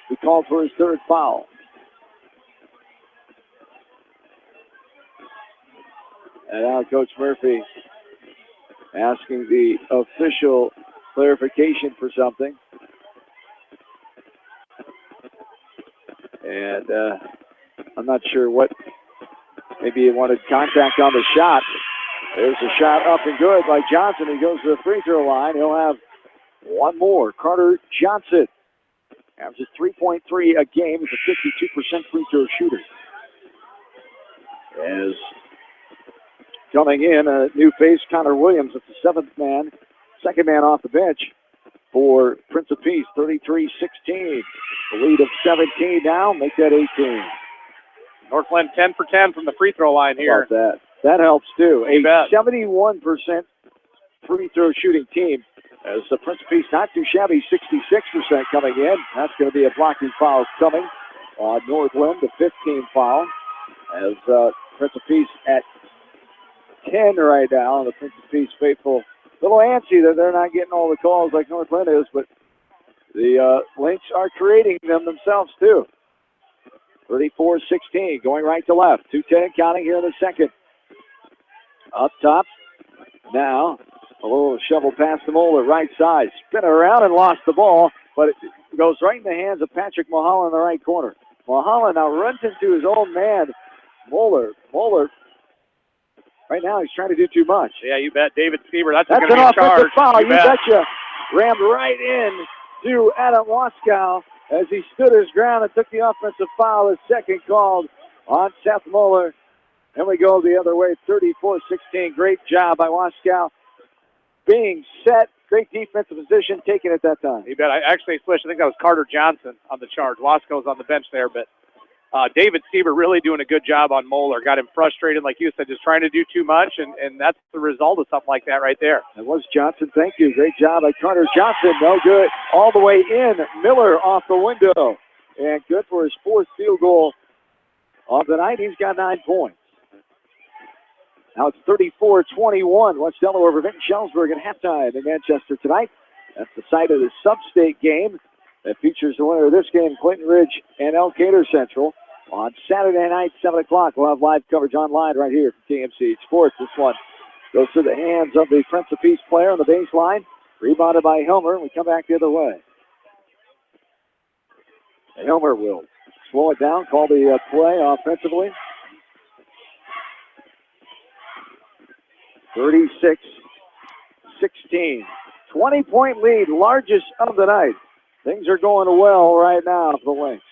be called for his third foul. And now Coach Murphy asking the official clarification for something. And I'm not sure what. Maybe he wanted contact on the shot. There's a shot up and good by Johnson. He goes to the free throw line. He'll have one more. Carter Johnson averages 3.3 a game. He's a 52% free throw shooter. As coming in, a new face, Connor Williams. It's the second man off the bench for Prince of Peace, 33-16. The lead of 17 now, make that 18. North Linn 10 for 10 from the free throw line here. How about that? That helps too. You bet. 71% free throw shooting team. As the Prince of Peace not too shabby, 66% coming in. That's going to be a blocking foul coming on North Linn, the 15 foul. As Prince of Peace at 10 right now, and the Prince of Peace faithful. A little antsy that they're not getting all the calls like North Linn is, but the Lynx are creating them themselves too. 34-16, going right to left. 2:10 counting here in the second. Up top. Now, a little shovel pass to Moeller, right side. Spin around and lost the ball, but it goes right in the hands of Patrick Mulholland in the right corner. Mulholland now runs into his old man, Moeller. Moeller, right now he's trying to do too much. Yeah, you bet. David Sieber, that's an going to be a offensive charge. foul. You bet. betcha. Rammed right in to Adam Waskow as he stood his ground and took the offensive foul, his second called on Seth Moeller. And we go the other way, 34-16. Great job by Waskow. Being set, great defensive position, taken at that time. You bet. I actually switched. I think that was Carter Johnson on the charge. Waskow's on the bench there, but David Sieber really doing a good job on Moeller. Got him frustrated, like you said, just trying to do too much, and that's the result of something like that right there. That was Johnson. Thank you. Great job by Carter Johnson. No good. All the way in. Miller off the window. And good for his fourth field goal of the night. He's got 9 points. Now it's 34-21. West Delaware over Vinton Shellsburg at halftime in Manchester tonight. That's the site of the sub-state game that features the winner of this game, Clinton Ridge and Elkader Central. On Saturday night, 7 o'clock, we'll have live coverage online right here from KMC Sports. This one goes to the hands of the Prince of Peace player on the baseline. Rebounded by Helmer, and we come back the other way. Helmer will slow it down, call the play offensively. 36-16. 20-point lead, largest of the night. Things are going well right now for the Lynx.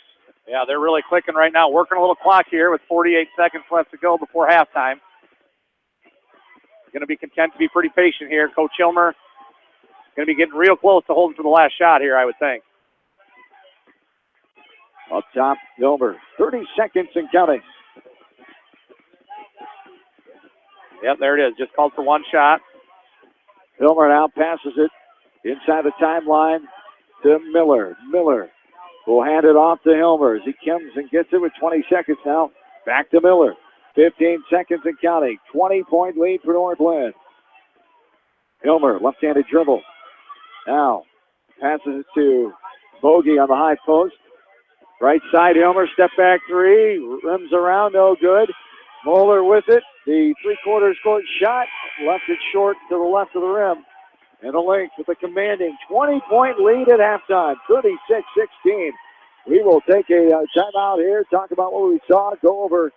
Yeah, they're really clicking right now. Working a little clock here with 48 seconds left to go before halftime. Going to be content to be pretty patient here. Coach Hilmer going to be getting real close to holding for the last shot here, I would think. Up top, Hilmer. 30 seconds and counting. Yep, there it is. Just called for one shot. Hilmer now passes it inside the timeline to Miller. Miller will hand it off to Hilmer as he comes and gets it with 20 seconds now. Back to Miller. 15 seconds and counting. 20-point lead for Northland. Hilmer, left-handed dribble. Now passes it to Bogey on the high post. Right side, Hilmer, step back three. Rims around, no good. Moeller with it. The three-quarters court shot. Left it short to the left of the rim. And the Lynx with a commanding 20-point lead at halftime, 36-16. We will take a timeout here, talk about what we saw, go over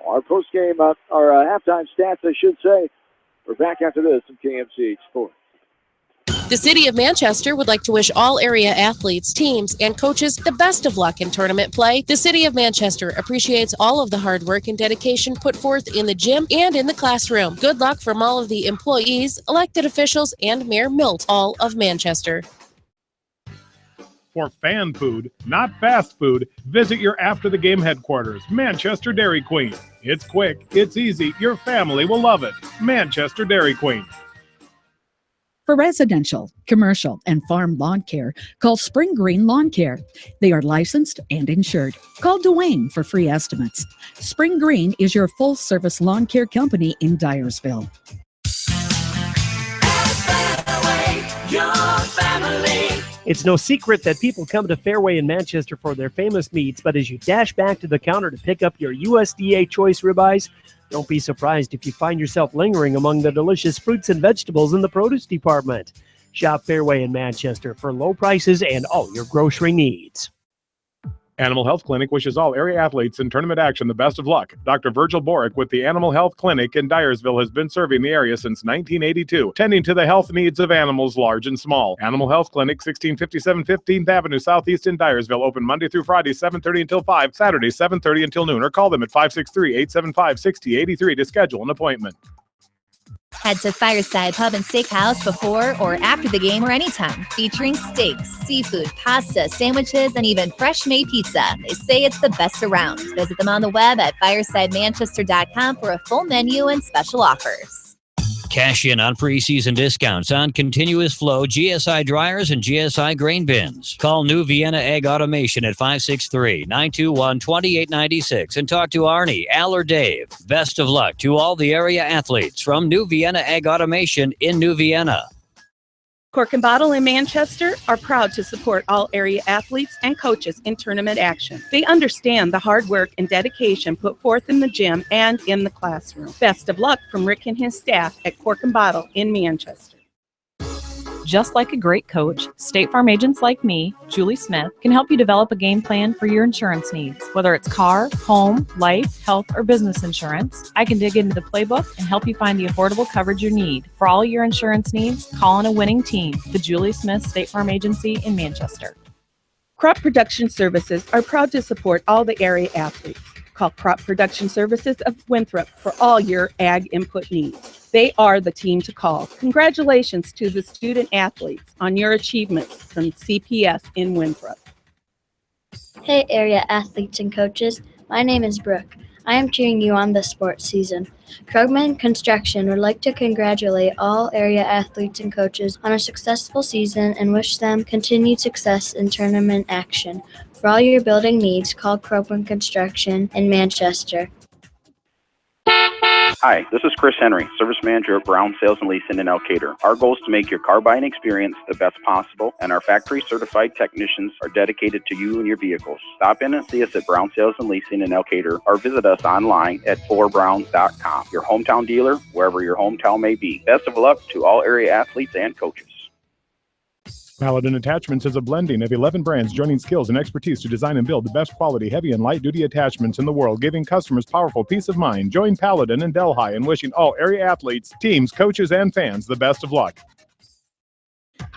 our postgame, our halftime stats, I should say. We're back after this from KMC Sports. The City of Manchester would like to wish all area athletes, teams, and coaches the best of luck in tournament play. The City of Manchester appreciates all of the hard work and dedication put forth in the gym and in the classroom. Good luck from all of the employees, elected officials, and Mayor Milt, all of Manchester. For fan food, not fast food, visit your after-the-game headquarters, Manchester Dairy Queen. It's quick, it's easy, your family will love it. Manchester Dairy Queen. For residential, commercial, and farm lawn care, call Spring Green Lawn Care. They are licensed and insured. Call Dwayne for free estimates. Spring Green is your full-service lawn care company in Dyersville. It's no secret that people come to Fairway in Manchester for their famous meats, but as you dash back to the counter to pick up your USDA choice ribeyes, don't be surprised if you find yourself lingering among the delicious fruits and vegetables in the produce department. Shop Fairway in Manchester for low prices and all your grocery needs. Animal Health Clinic wishes all area athletes in tournament action the best of luck. Dr. Virgil Borick with the Animal Health Clinic in Dyersville has been serving the area since 1982, tending to the health needs of animals large and small. Animal Health Clinic, 1657 15th Avenue Southeast in Dyersville, open Monday through Friday, 7:30 until 5, Saturday, 7:30 until noon, or call them at 563-875-6083 to schedule an appointment. Head to Fireside Pub and Steakhouse before or after the game or anytime, featuring steaks, seafood, pasta, sandwiches, and even fresh-made pizza. They say it's the best around. Visit them on the web at firesidemanchester.com for a full menu and special offers. Cash in on preseason discounts on continuous flow GSI dryers and GSI grain bins. Call New Vienna Egg Automation at 563-921-2896 and talk to Arnie, Al, or Dave. Best of luck to all the area athletes from New Vienna Egg Automation in New Vienna. Cork and Bottle in Manchester are proud to support all area athletes and coaches in tournament action. They understand the hard work and dedication put forth in the gym and in the classroom. Best of luck from Rick and his staff at Cork and Bottle in Manchester. Just like a great coach, State Farm agents like me, Julie Smith, can help you develop a game plan for your insurance needs. Whether it's car, home, life, health, or business insurance, I can dig into the playbook and help you find the affordable coverage you need. For all your insurance needs, call on a winning team, the Julie Smith State Farm Agency in Manchester. Crop Production Services are proud to support all the area athletes. Call Crop Production Services of Winthrop for all your ag input needs. They are the team to call. Congratulations to the student athletes on your achievements from CPS in Winthrop. Hey area athletes and coaches, my name is Brooke. I am cheering you on this sports season. Krugman Construction would like to congratulate all area athletes and coaches on a successful season and wish them continued success in tournament action. For all your building needs, call Krugman Construction in Manchester. Hi, this is Chris Henry, Service Manager at Brown Sales and Leasing in Elkader. Our goal is to make your car buying experience the best possible, and our factory-certified technicians are dedicated to you and your vehicles. Stop in and see us at Brown Sales and Leasing in Elkader, or visit us online at forbrowns.com. Your hometown dealer, wherever your hometown may be. Best of luck to all area athletes and coaches. Paladin Attachments is a blending of 11 brands joining skills and expertise to design and build the best quality heavy and light duty attachments in the world, giving customers powerful peace of mind. Join Paladin and Delhi in wishing all area athletes, teams, coaches, and fans the best of luck.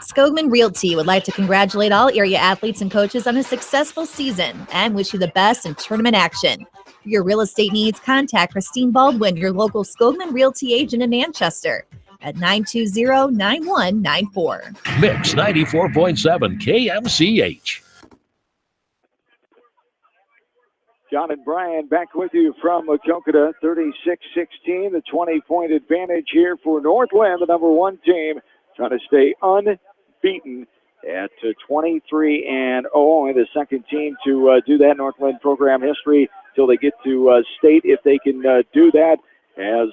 Skogman Realty would like to congratulate all area athletes and coaches on a successful season and wish you the best in tournament action. For your real estate needs, contact Christine Baldwin, your local Skogman Realty agent in Manchester, at 920-9194. Mix 94.7 KMCH. John and Brian back with you from Maquoketa, 36-16, the 20-point advantage here for Northland, the number one team, trying to stay unbeaten at 23-0. Only the second team to do that. Northland program history till they get to state. If they can do that, as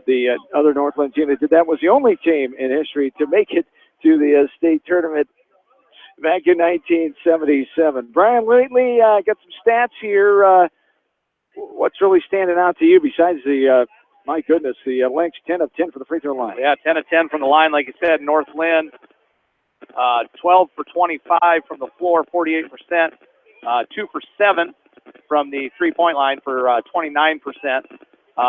the other Northland team that did that was the only team in history to make it to the state tournament back in 1977. Brian, lately, got some stats here. What's really standing out to you besides the, my goodness, the Lynx 10 of 10 for the free throw line? Yeah, 10 of 10 from the line, like you said. Northland, 12 for 25 from the floor, 48%. 2 for 7 from the three-point line for 29%.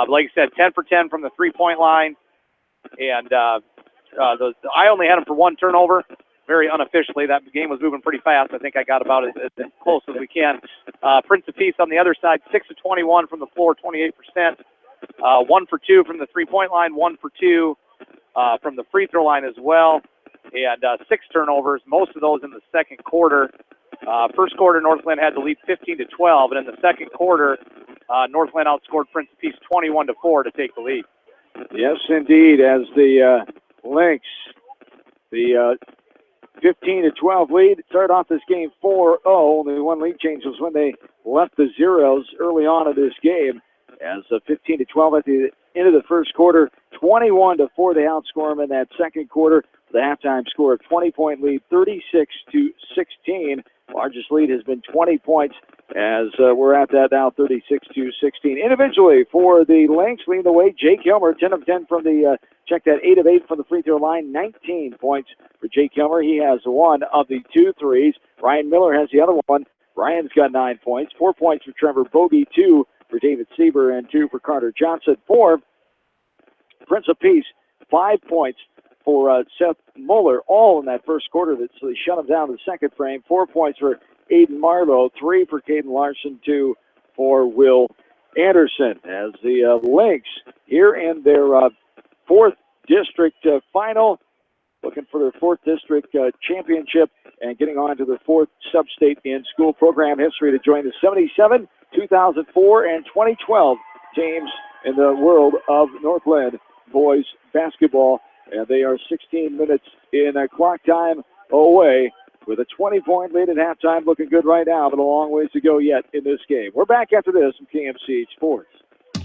Like I said, 10 for 10 from the three-point line. And I only had him for one turnover, very unofficially. That game was moving pretty fast. I think I got about as close as we can. Prince of Peace on the other side, 6 of 21 from the floor, 28%. 1 for 2 from the three-point line, 1 for 2 from the free throw line as well. And 6 turnovers, most of those in the second quarter. First quarter, Northland had the lead 15-12, and in the second quarter, Northland outscored Prince of Peace 21-4 to take the lead. Yes, indeed, as the Lynx, the 15-12 lead, started off this game 4-0. Only one lead change was when they left the zeros early on in this game. As 15-12 at the end of the first quarter, 21-4 they outscore them in that second quarter. The halftime score of 20-point lead, 36-16. Largest lead has been 20 points as we're at that now, 36-16. Individually for the Lynx, leading the way, Jake Hilmer, 10 of 10 from the, 8 of 8 from the free throw line, 19 points for Jake Hilmer. He has one of the 2 threes. Ryan Miller has the other one. Ryan's got 9 points. 4 points for Trevor Bogey, 2 for David Sieber, and 2 for Carter Johnson. 4, Prince of Peace, 5 points for Seth Muller, all in that first quarter. That so they shut him down in the second frame. 4 points for Aiden Marlowe, 3 for Caden Larson, 2 for Will Anderson. As the Lynx here in their 4th district final, looking for their 4th district championship and getting on to their 4th sub-state in school program history to join the 77, 2004, and 2012 teams in the world of Northland boys basketball. And they are 16 minutes in clock time away with a 20-point lead at halftime. Looking good right now, but a long ways to go yet in this game. We're back after this from KMCH Sports.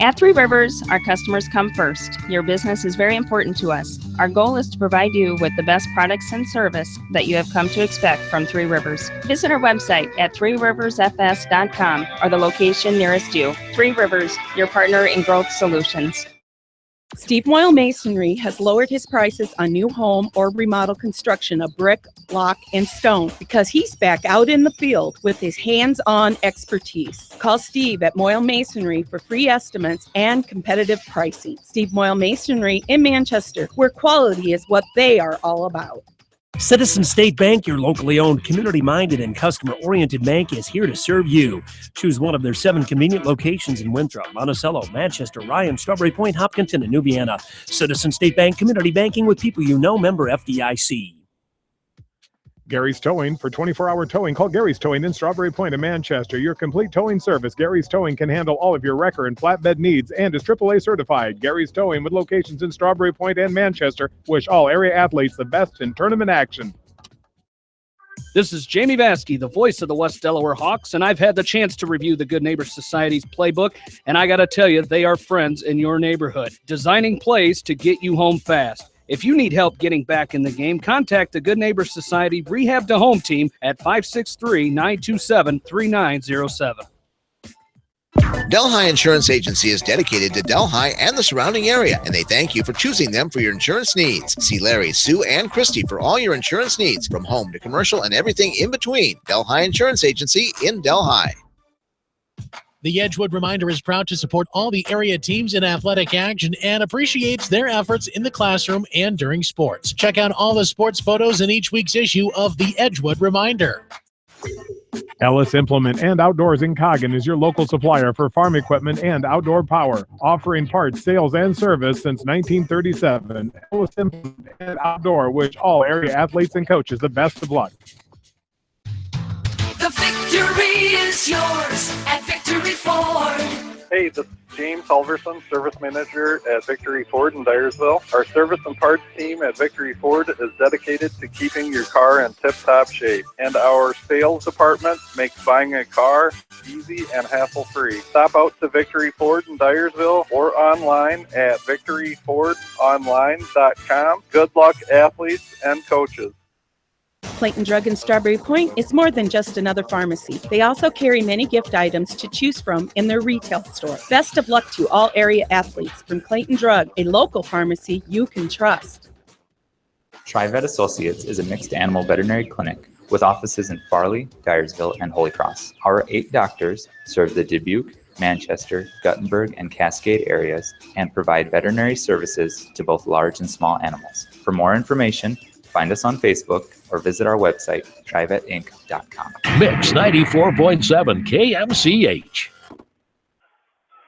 At Three Rivers, our customers come first. Your business is very important to us. Our goal is to provide you with the best products and service that you have come to expect from Three Rivers. Visit our website at threeriversfs.com or the location nearest you. Three Rivers, your partner in growth solutions. Steve Moyle Masonry has lowered his prices on new home or remodel construction of brick, block, and stone because he's back out in the field with his hands-on expertise. Call Steve at Moyle Masonry for free estimates and competitive pricing. Steve Moyle Masonry in Manchester, where quality is what they are all about. Citizen State Bank, your locally owned, community-minded, and customer-oriented bank, is here to serve you. Choose one of their 7 convenient locations in Winthrop, Monticello, Manchester, Ryan, Strawberry Point, Hopkinton, and New Vienna. Citizen State Bank, community banking with people you know, member FDIC. Gary's Towing. For 24-hour towing, call Gary's Towing in Strawberry Point in Manchester. Your complete towing service. Gary's Towing can handle all of your wrecker and flatbed needs and is AAA certified. Gary's Towing, with locations in Strawberry Point and Manchester, wish all area athletes the best in tournament action. This is Jamie Vaskey, the voice of the West Delaware Hawks, and I've had the chance to review the Good Neighbor Society's playbook, and I got to tell you, they are friends in your neighborhood, designing plays to get you home fast. If you need help getting back in the game, contact the Good Neighbor Society Rehab to Home team at 563-927-3907. Delhi Insurance Agency is dedicated to Delhi and the surrounding area, and they thank you for choosing them for your insurance needs. See Larry, Sue, and Christy for all your insurance needs, from home to commercial and everything in between. Delhi Insurance Agency in Delhi. The Edgewood Reminder is proud to support all the area teams in athletic action and appreciates their efforts in the classroom and during sports. Check out all the sports photos in each week's issue of the Edgewood Reminder. Ellis Implement and Outdoors in Coggin is your local supplier for farm equipment and outdoor power, offering parts, sales, and service since 1937. Ellis Implement and Outdoor wish all area athletes and coaches the best of luck. The victory is yours at Victory Ford. Hey, this is James Halverson, Service Manager at Victory Ford in Dyersville. Our service and parts team at Victory Ford is dedicated to keeping your car in tip-top shape. And our sales department makes buying a car easy and hassle-free. Stop out to Victory Ford in Dyersville or online at victoryfordonline.com. Good luck, athletes and coaches. Clayton Drug in Strawberry Point is more than just another pharmacy. They also carry many gift items to choose from in their retail store. Best of luck to all area athletes from Clayton Drug, a local pharmacy you can trust. TriVet Associates is a mixed animal veterinary clinic with offices in Farley, Dyersville, and Holy Cross. Our 8 doctors serve the Dubuque, Manchester, Guttenberg, and Cascade areas and provide veterinary services to both large and small animals. For more information, find us on Facebook or visit our website, trivetinc.com. Mix 94.7 KMCH.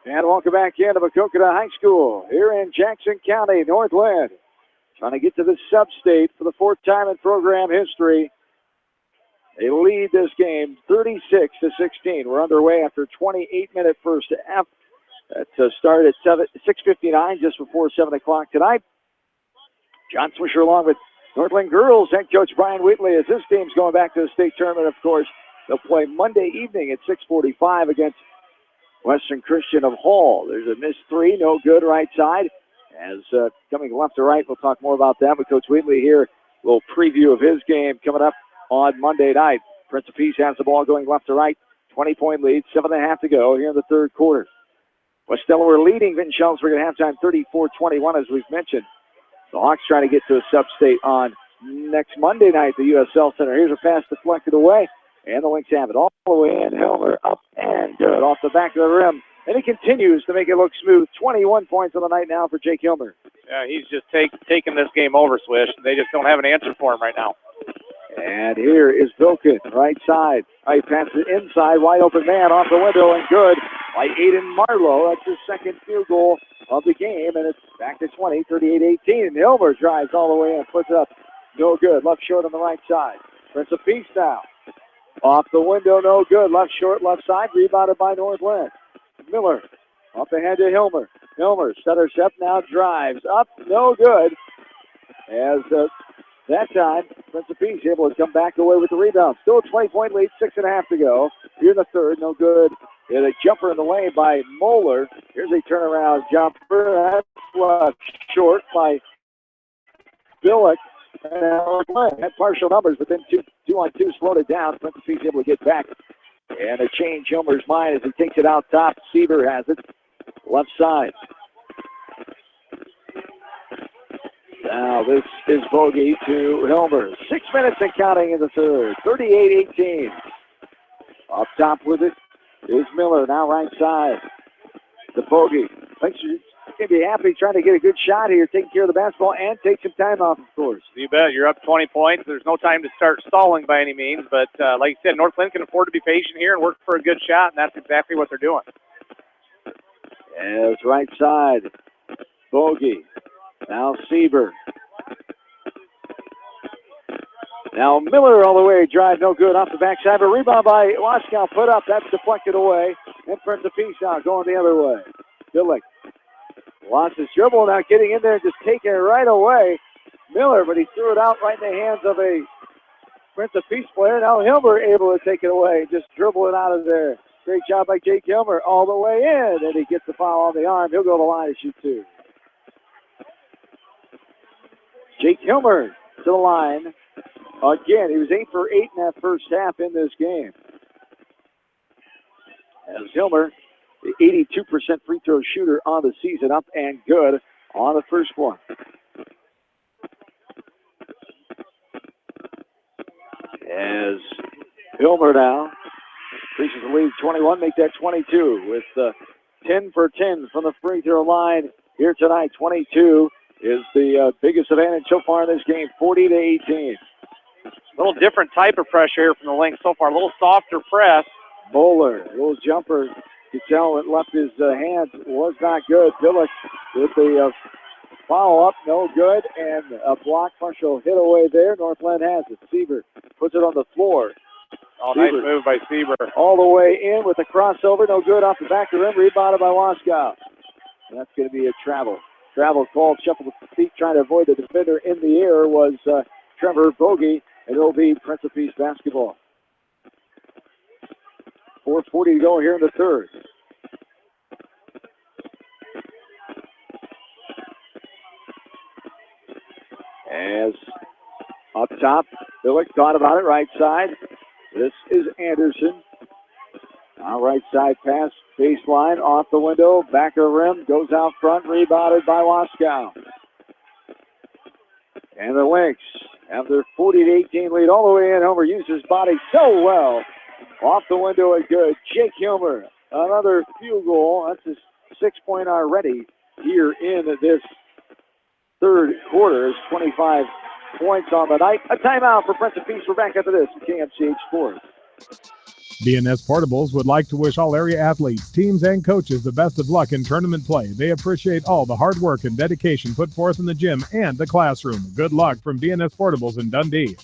And welcome back into Macokota High School here in Jackson County, North Linn. Trying to get to the sub-state for the 4th time in program history. They lead this game 36-16. We're underway after 28-minute first half. That started at 6:59, just before 7 o'clock tonight. John Swisher along with Northland Girls head coach Brian Wheatley, as this team's going back to the state tournament, of course. They'll play Monday evening at 6:45 against Western Christian of Hall. There's a missed 3, no good, right side. As coming left to right, we'll talk more about that. But Coach Wheatley here, a little preview of his game coming up on Monday night. Prince of Peace has the ball going left to right. 20-point lead, 7.5 to go here in the third quarter. West Delaware leading Vinton Shelmsburg at halftime 34-21, as we've mentioned. The Hawks trying to get to a sub-state on next Monday night at the USL Center. Here's a pass deflected away, and the Lynx have it all the way in. Helmer up and good off the back of the rim. And he continues to make it look smooth. 21 points on the night now for Jake Hilmer. Yeah, he's just taking this game over, Swish. They just don't have an answer for him right now. And here is Vilkin, right side. He passes it inside, wide open man off the window, and good by Aiden Marlowe. That's his second field goal of the game, and it's back to 20, 38-18. And Hilmer drives all the way in, puts up, no good. Left short on the right side. Prince of Peace now. Off the window, no good. Left short, left side, rebounded by Northland. Miller up ahead to Hilmer. Hilmer stutter step, now drives up, no good. As that time, Prince of Peace able to come back away with the rebound. Still a 20-point lead, 6.5 to go. Here in the third, no good And a jumper in the lane by Moeller. Here's a turnaround jumper. That's left short by Billick. Had partial numbers, but then two on two slowed it down. Parentheses able to get back. And a change Hilmer's mind as he takes it out top. Seaver has it. Left side. Now this is bogey to Hilmer. 6 minutes and counting in the third. 38-18. Up top with it is Miller. Now right side. The bogey. Thinks he's going to be happy trying to get a good shot here, taking care of the basketball and take some time off, of course. You bet. You're up 20 points. There's no time to start stalling by any means, but like you said, North Linn can afford to be patient here and work for a good shot, and that's exactly what they're doing. As right side, bogey. Now Seaver. Now Miller all the way, drive no good off the backside, but rebound by Waskow, put up, that's deflected away. And Principe now going the other way. Billick lost his dribble, now getting in there and just taking it right away. Miller, but he threw it out right in the hands of a Principe player. Now Hilmer able to take it away, just dribble it out of there. Great job by Jake Hilmer all the way in, and he gets the foul on the arm. He'll go to the line and shoot two. Jake Hilmer to the line. Again, he was 8 for 8 in that first half in this game. As Hilmer, the 82% free throw shooter on the season, up and good on the first one. As Hilmer now increases the lead 21, make that 22 with 10 for 10 from the free throw line here tonight. 22 is the biggest advantage so far in this game, 40-18. A little different type of pressure here from the Lynx so far. A little softer press. Bowler, little jumper. You can tell it left his hands. Was not good. Billick with the follow-up, no good. And a block partial hit away there. North Linn has it. Seaver puts it on the floor. Oh, nice move by Seaver. All the way in with a crossover. No good off the back of the rim. Rebounded by Waskow. And that's going to be a travel. Travel called. Shuffle with the feet trying to avoid the defender in the air was Trevor Bogey. And it'll be Principe's basketball. 4:40 to go here in the third. As up top, Billick thought about it, right side. This is Anderson. Now right side pass, baseline, off the window, back of the rim, goes out front, rebounded by Waskow. And the Lynx have their 40-18 lead all the way in. Homer used his body so well. Off the window and good. Jake Hilmer, another field goal. That's his 6-point already here in this third quarter. 25 points on the night. A timeout for Principe. We're back after this in KMCH Sports. BNS Portables would like to wish all area athletes, teams, and coaches the best of luck in tournament play. They appreciate all the hard work and dedication put forth in the gym and the classroom. Good luck from BNS Portables in Dundee.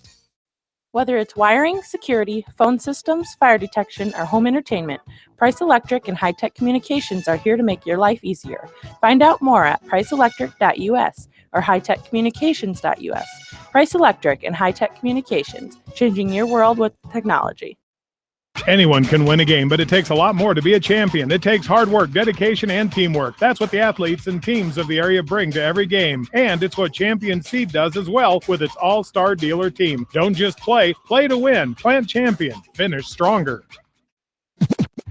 Whether it's wiring, security, phone systems, fire detection, or home entertainment, Price Electric and High Tech Communications are here to make your life easier. Find out more at priceelectric.us or hightechcommunications.us. Price Electric and High Tech Communications, changing your world with technology. Anyone can win a game, but it takes a lot more to be a champion. It takes hard work, dedication, and teamwork. That's what the athletes and teams of the area bring to every game. And it's what Champion Seed does as well with its all-star dealer team. Don't just play to win. Plant champion. Finish stronger.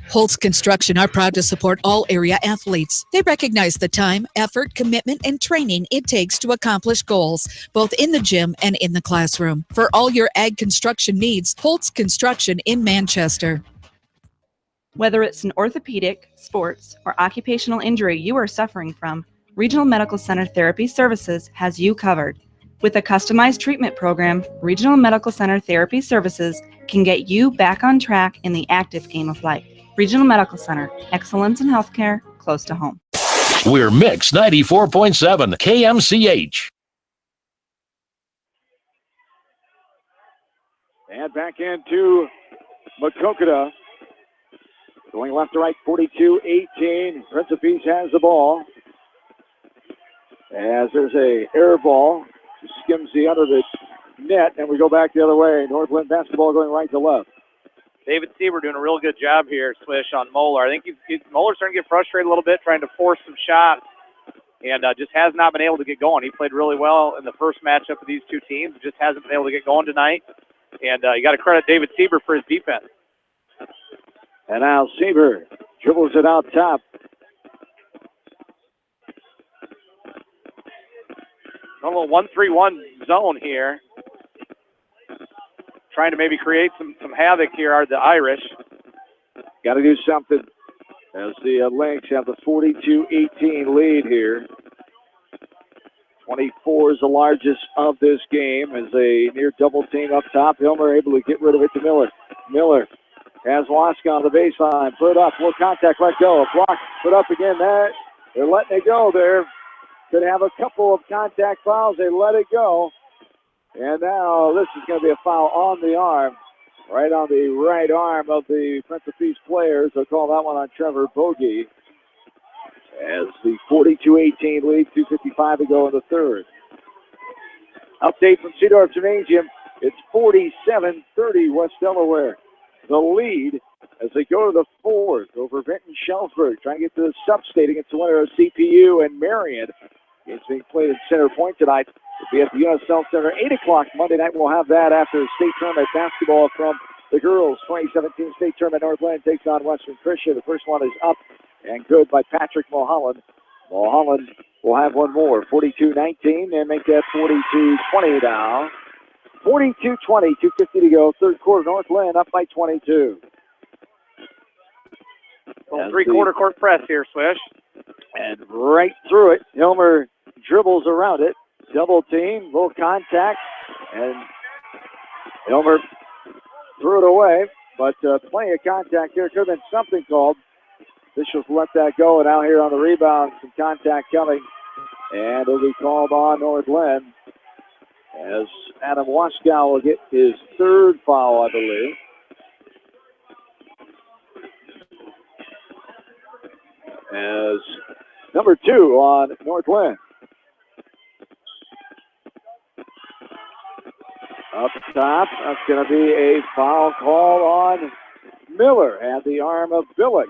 Holtz Construction are proud to support all area athletes. They recognize the time, effort, commitment, and training it takes to accomplish goals, both in the gym and in the classroom. For all your ag construction needs, Holtz Construction in Manchester. Whether it's an orthopedic, sports, or occupational injury you are suffering from, Regional Medical Center Therapy Services has you covered. With a customized treatment program, Regional Medical Center Therapy Services can get you back on track in the active game of life. Regional Medical Center, excellence in healthcare, close to home. We're Mix 94.7 KMCH. And back into Makokata. Going left to right, 42-18. Principe has the ball. As there's a air ball, skims the under the net, and we go back the other way. North Linn basketball going right to left. David Sieber doing a real good job here, Swish, on Moeller. I think Moeller's starting to get frustrated a little bit, trying to force some shots, and just has not been able to get going. He played really well in the first matchup of these two teams, just hasn't been able to get going tonight. And you got to credit David Sieber for his defense. And now Sieber dribbles it out top. A little 1-3-1 zone here. Trying to maybe create some havoc here are the Irish. Got to do something as the Lynx have the 42-18 lead here. 24 is the largest of this game as a near double team up top. Hilmer able to get rid of it to Miller. Miller has Waska on the baseline. Put up, full contact, let go. Block, put up again. They're letting it go there. Could have a couple of contact fouls. They let it go. And now this is going to be a foul on the arm. Right on the right arm of the Prince of Peace players. They'll call that one on Trevor Bogey. As the 42-18 lead, 2:55 to go in the third. Update from Seedorf Gymnasium. It's 47-30 West Delaware. The lead as they go to the fourth over Benton Shelfsburg. Trying to get to the sub-state against the winner of CPU and Marion. Game's being played in Center Point tonight. It'll be at the USL Center, 8 o'clock Monday night. We'll have that after state tournament basketball from the girls. 2017 state tournament. Northland takes on Western Christian. The first one is up and good by Patrick Mulholland. Mulholland will have one more. 42-19 and make that 42-20 now. 42-20, 2:50 to go. Third quarter, Northland up by 22. Three-quarter court press here, Swish. And right through it, Hilmer dribbles around it. Double team, little contact, and Hilmer threw it away, but plenty of contact here. Could have been something called. Officials let that go, and out here on the rebound, some contact coming, and it'll be called on Northland as Adam Waskow will get his third foul, I believe. As number 2 on Northland. Up top, that's going to be a foul call on Miller at the arm of Billick,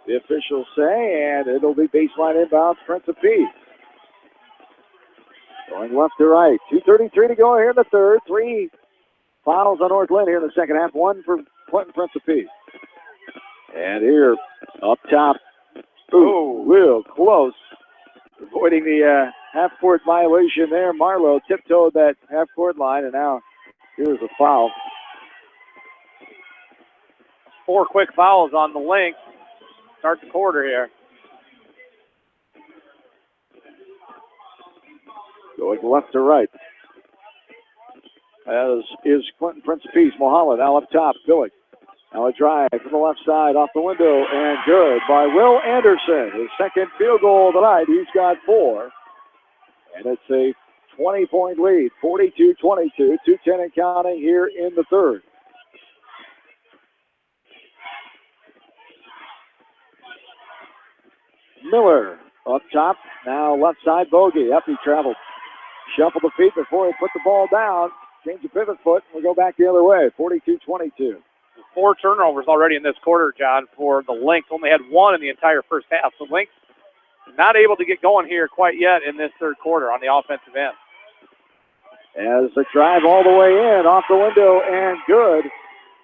the officials say, and it'll be baseline inbound Prince of Peace. Going left to right. 2:33 to go here in the third. 3 fouls on Northland here in the second half. 1 for Clinton Prince of Peace. And here up top, real close. Avoiding the half-court violation there. Marlowe tiptoed that half-court line, and now here's a foul. 4 quick fouls on the Lynx. Start the quarter here. Going left to right. As is Clinton Prince of Peace. Mulholland now up top. Billick. Now a drive from the left side off the window and good by Will Anderson. His second field goal of the night. He's got 4. And it's a 20-point lead. 42-22. 2:10 and counting here in the third. Miller up top. Now left side Bogey. Up he traveled. Shuffled the feet before he put the ball down. Change the pivot foot. We'll go back the other way. 42-22. 4 turnovers already in this quarter, John, for the Lynx. Only had 1 in the entire first half. So Lynx not able to get going here quite yet in this third quarter on the offensive end. As the drive all the way in, off the window, and good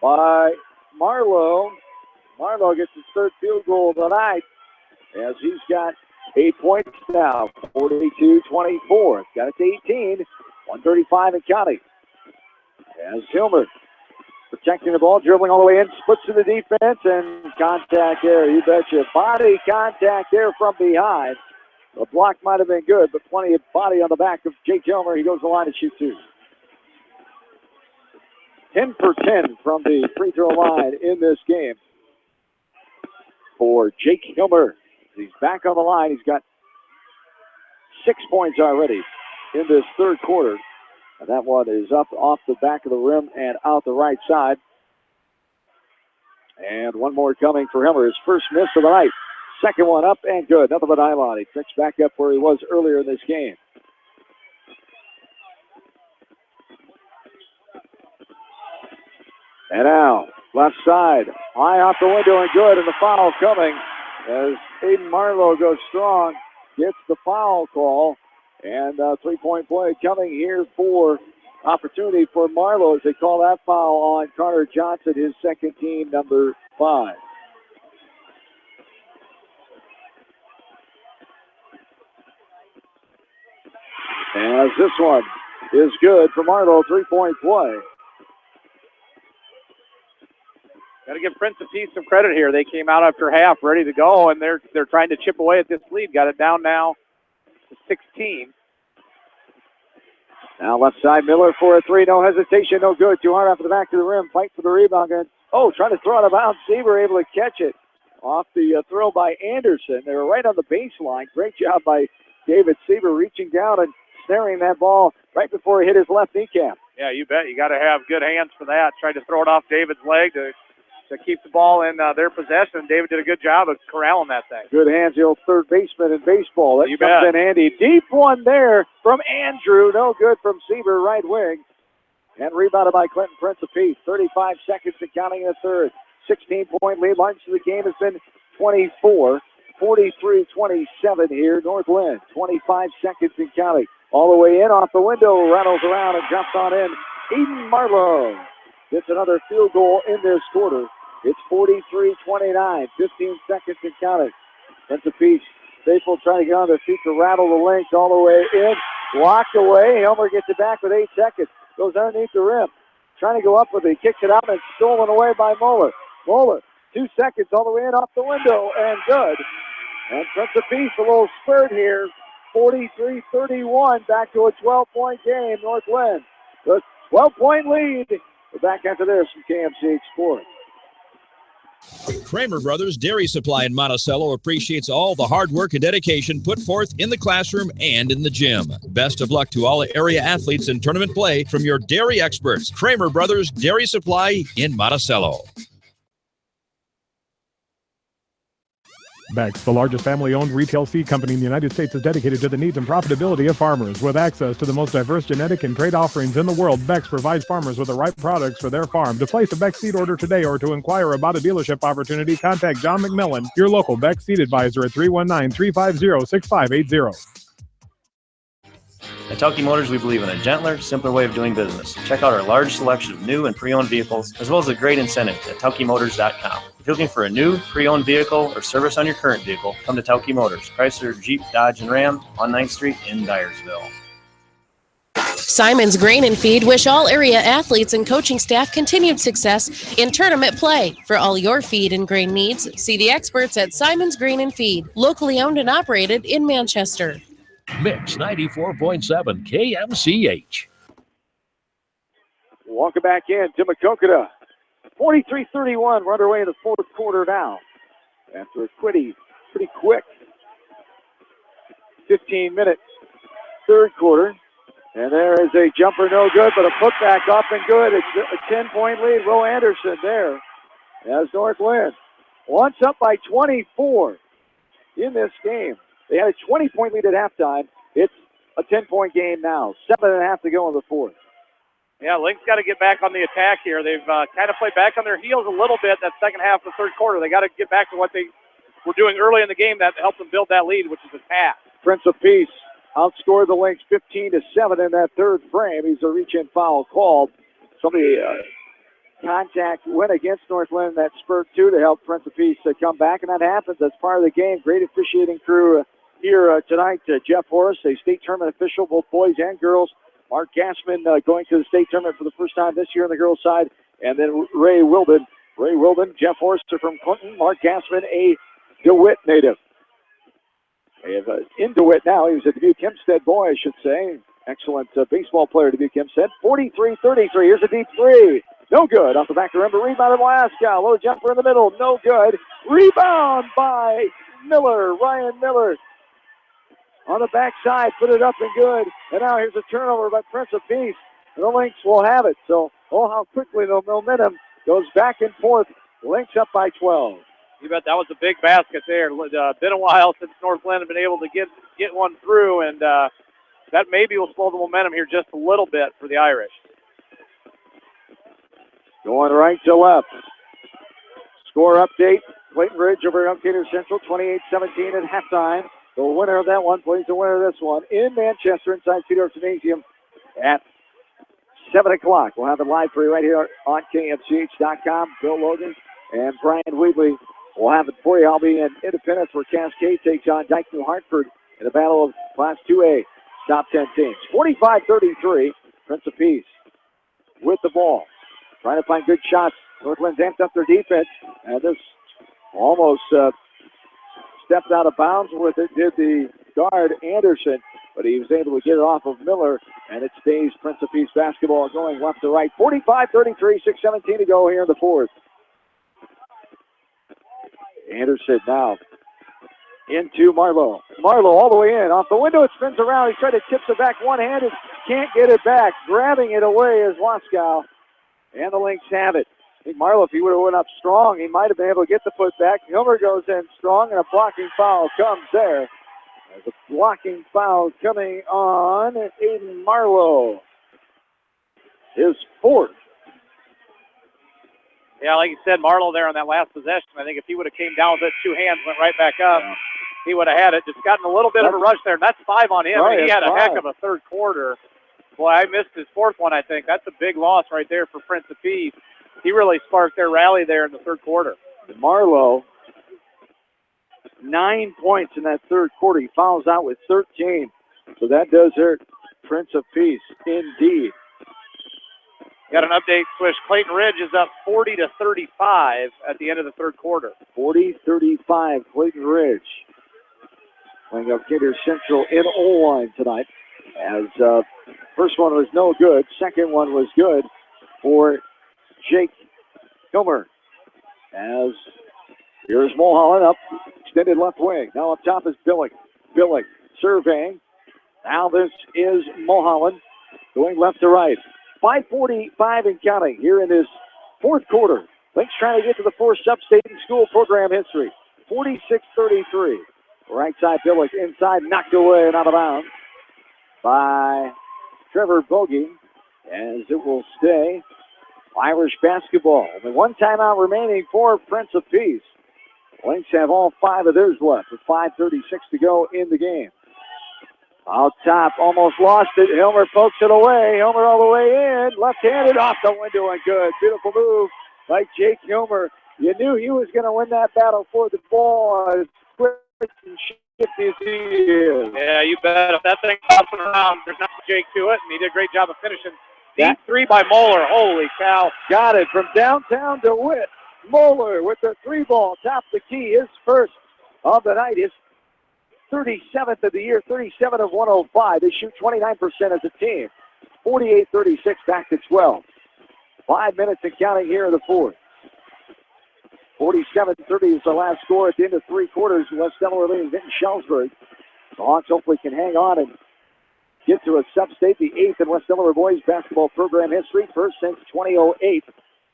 by Marlowe. Marlowe gets his third field goal of the night as he's got 8 points now, 42-24. Got it to 18, 135 and counting. As Hilmer protecting the ball, dribbling all the way in, splits to the defense, and contact there. You betcha. Body contact there from behind. The block might have been good, but plenty of body on the back of Jake Hilmer. He goes to the line to shoot 2. 10 for 10 from the free throw line in this game for Jake Hilmer. He's back on the line. He's got 6 points already in this third quarter. And that one is up off the back of the rim and out the right side. And one more coming for Hilmer. His first miss of the night. Second one up and good. Nothing but nylon. He picks back up where he was earlier in this game. And now, left side, high off the window and good, and the foul coming as Aiden Marlowe goes strong, gets the foul call, and three-point play coming here for opportunity for Marlowe as they call that foul on Carter Johnson, his second team, number 5. As this one is good for Marlowe, three-point play. Got to give Prince of Peace some credit here. They came out after half ready to go, and they're trying to chip away at this lead. Got it down now to 16. Now left side, Miller for a three. No hesitation, no good. Too hard off the back of the rim. Fight for the rebound. Trying to throw it out of bounds. Seaver able to catch it off the throw by Anderson. They were right on the baseline. Great job by David Seaver reaching down and snaring that ball right before he hit his left kneecap. Yeah, you bet. You got to have good hands for that. Tried to throw it off David's leg to keep the ball in their possession. David did a good job of corralling that thing. Good hands, the old third baseman in baseball. That You comes bet. in handy. Deep one there from Andrew. No good from Seaver, right wing. And rebounded by Clinton Prince of Peace. 35 seconds to counting in the third. 16-point lead. March to the game has been 24. 43-27 here. North Linn. 25 seconds in counting. All the way in off the window. Rattles around and jumps on in. Eden Marlowe gets another field goal in this quarter. It's 43-29. 15 seconds in counting. Prince of Peace. Faithful trying to get on their feet to rattle the length all the way in. Blocked away. Elmer gets it back with 8 seconds. Goes underneath the rim. Trying to go up with it. Kicks it out and it's stolen away by Moeller. Moeller, 2 seconds all the way in off the window and good. And Prince of Peace, a little spurt here. 43-31. Back to a 12-point game. North Linn. The 12-point lead. We're back after this from KMCH Sports. Kramer Brothers Dairy Supply in Monticello appreciates all the hard work and dedication put forth in the classroom and in the gym. Best of luck to all area athletes in tournament play from your dairy experts. Kramer Brothers Dairy Supply in Monticello. Beck's, the largest family-owned retail seed company in the United States, is dedicated to the needs and profitability of farmers. With access to the most diverse genetic and trade offerings in the world, Beck's provides farmers with the right products for their farm. To place a Beck's seed order today or to inquire about a dealership opportunity, contact John McMillan, your local Beck's seed advisor at 319-350-6580. At Tauke Motors, we believe in a gentler, simpler way of doing business. Check out our large selection of new and pre-owned vehicles, as well as a great incentive at TaukeMotors.com. If you're looking for a new, pre-owned vehicle or service on your current vehicle, come to Tauke Motors, Chrysler, Jeep, Dodge, and Ram on 9th Street in Dyersville. Simon's Grain and Feed wish all area athletes and coaching staff continued success in tournament play. For all your feed and grain needs, see the experts at Simon's Grain and Feed, locally owned and operated in Manchester. Mix 94.7 KMCH. Welcome back in to Macokota. 43-31. We're underway in the fourth quarter now. After a pretty quick 15-minute third quarter. And there is a jumper, no good, but a putback up and good. It's a 10-point lead. Will Anderson there as North Linn wants up by 24 in this game. They had a 20-point lead at halftime. It's a 10-point game now. 7.5 to go in the fourth. Yeah, Link's got to get back on the attack here. They've kind of played back on their heels a little bit that second half of the third quarter. They got to get back to what they were doing early in the game that helped them build that lead, which is attack. Prince of Peace outscored the Lynx 15-7 in that third frame. He's a reach-in foul called. Somebody contact went against North Linn in that spurt too to help Prince of Peace come back, and that happens. That's part of the game. Great officiating crew here tonight. Jeff Horace, a state tournament official, both boys and girls. Mark Gassman going to the state tournament for the first time this year on the girls' side, and then Ray Wilden. Jeff Horace from Clinton. Mark Gassman, a DeWitt native. They have in DeWitt now. He was a Dubuque Hempstead boy, I should say. Excellent baseball player, Dubuque Hempstead. 43-33. Here's a deep three. No good. Off the back of the rim, but rebound of Alaska. Low jumper in the middle. No good. Rebound by Miller. Ryan Miller on the backside. Put it up and good. And now here's a turnover by Prince of Peace. And the Lynx will have it. So, how quickly the momentum goes back and forth. Lynx up by 12. You bet that was a big basket there. Been a while since North Linn had been able to get one through, and that maybe will slow the momentum here just a little bit for the Irish. going right to left. Score update. Clayton Ridge over Elkader Central, 28-17 at halftime. The winner of that one plays the winner of this one in Manchester inside Cedar Gymnasium at 7 o'clock. We'll have it live for you right here on KMCH.com. Bill Logan and Brian Wheatley will have it for you. I'll be in Independence where Cascade takes on Dyke New Hartford in a battle of Class 2A top 10 teams. 45-33, Prince of Peace with the ball. Trying to find good shots. Northland's amped up their defense, and this almost stepped out of bounds with it, did the guard Anderson, but he was able to get it off of Miller, and it stays Prince of Peace basketball going left to right. 45-33, 6:17 to go here in the fourth. Anderson now into Marlowe. Marlowe all the way in. Off the window, it spins around. He tried to tip it back one-handed. Can't get it back. Grabbing it away is Waskow, and the Lynx have it. I think Marlowe, if he would have went up strong, he might have been able to get the foot back. Hilmer goes in strong, and a blocking foul comes there. There's a blocking foul coming on Aiden Marlowe. His fourth. Yeah, like you said, Marlowe there on that last possession, I think if he would have came down with it, two hands, went right back up, he would have had it. Just gotten a little bit of a rush there, and that's 5 on him. Right, and he had a five. heck of a third quarter. Boy, I missed his fourth one, I think. That's a big loss right there for Prince of Peace. He really sparked their rally there in the third quarter. Marlowe, 9 points in that third quarter. He fouls out with 13. So that does hurt Prince of Peace, indeed. Got an update, Swish. Clayton Ridge is up 40-35 at the end of the third quarter. 40-35, Clayton Ridge. Playing Elkader Central in O-line tonight. As first one was no good. Second one was good for Jake Hilmer. As here's Mulholland up, extended left wing. Now up top is Billick. Billick surveying. Now this is Mulholland going left to right. 5:45 and counting here in this fourth quarter. Lynx trying to get to the fourth sub-state in school program history. 46-33. Right side Billick inside, knocked away and out of bounds by Trevor Bogey, as it will stay Irish basketball. Only one timeout remaining for Prince of Peace. Lynx have all 5 of theirs left with 5:36 to go in the game. Out top, almost lost it. Hilmer pokes it away. Hilmer all the way in. Left-handed off the window and good. Beautiful move by Jake Hilmer. You knew he was going to win that battle for the ball as quick and shifty as he is. Yeah, you bet. If that thing bouncing around, there's not Jake to it, and he did a great job of finishing. Deep three by Moeller. Holy cow. Got it from downtown to Witt. Moeller with the 3-ball. Top the key. His first of the night. His 37th of the year. 37 of 105. They shoot 29% as a team. 48-36 back to 12. 5 minutes and counting here in the fourth. 47-30 is the last score at the end of 3 quarters. West Delaware leading Vinton Shellsburg. The Hawks hopefully can hang on and get to a sub-state, the 8th in West Delaware boys basketball program history, first since 2008.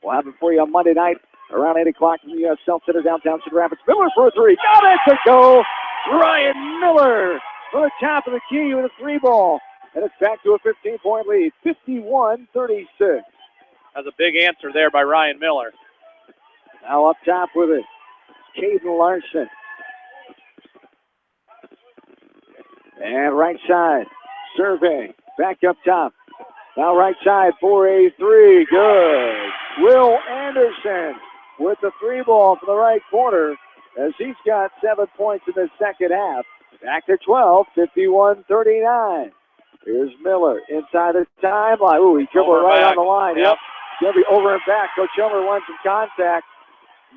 We'll have it for you on Monday night around 8 o'clock from the South Center downtown Cedar Rapids. Miller for a 3. Got it to go. Ryan Miller for the top of the key with a 3-ball. And it's back to a 15-point lead, 51-36. That's a big answer there by Ryan Miller. Now up top with it, Caden Larson. And right side, survey, back up top. Now right side for a 3, good. Will Anderson with the 3-ball from the right corner as he's got 7 points in the second half. Back to 12, 51-39. Here's Miller inside the timeline. Ooh, he dribbled right on the line. Yep. He'll be over and back. Coach Hilmer wants some contact.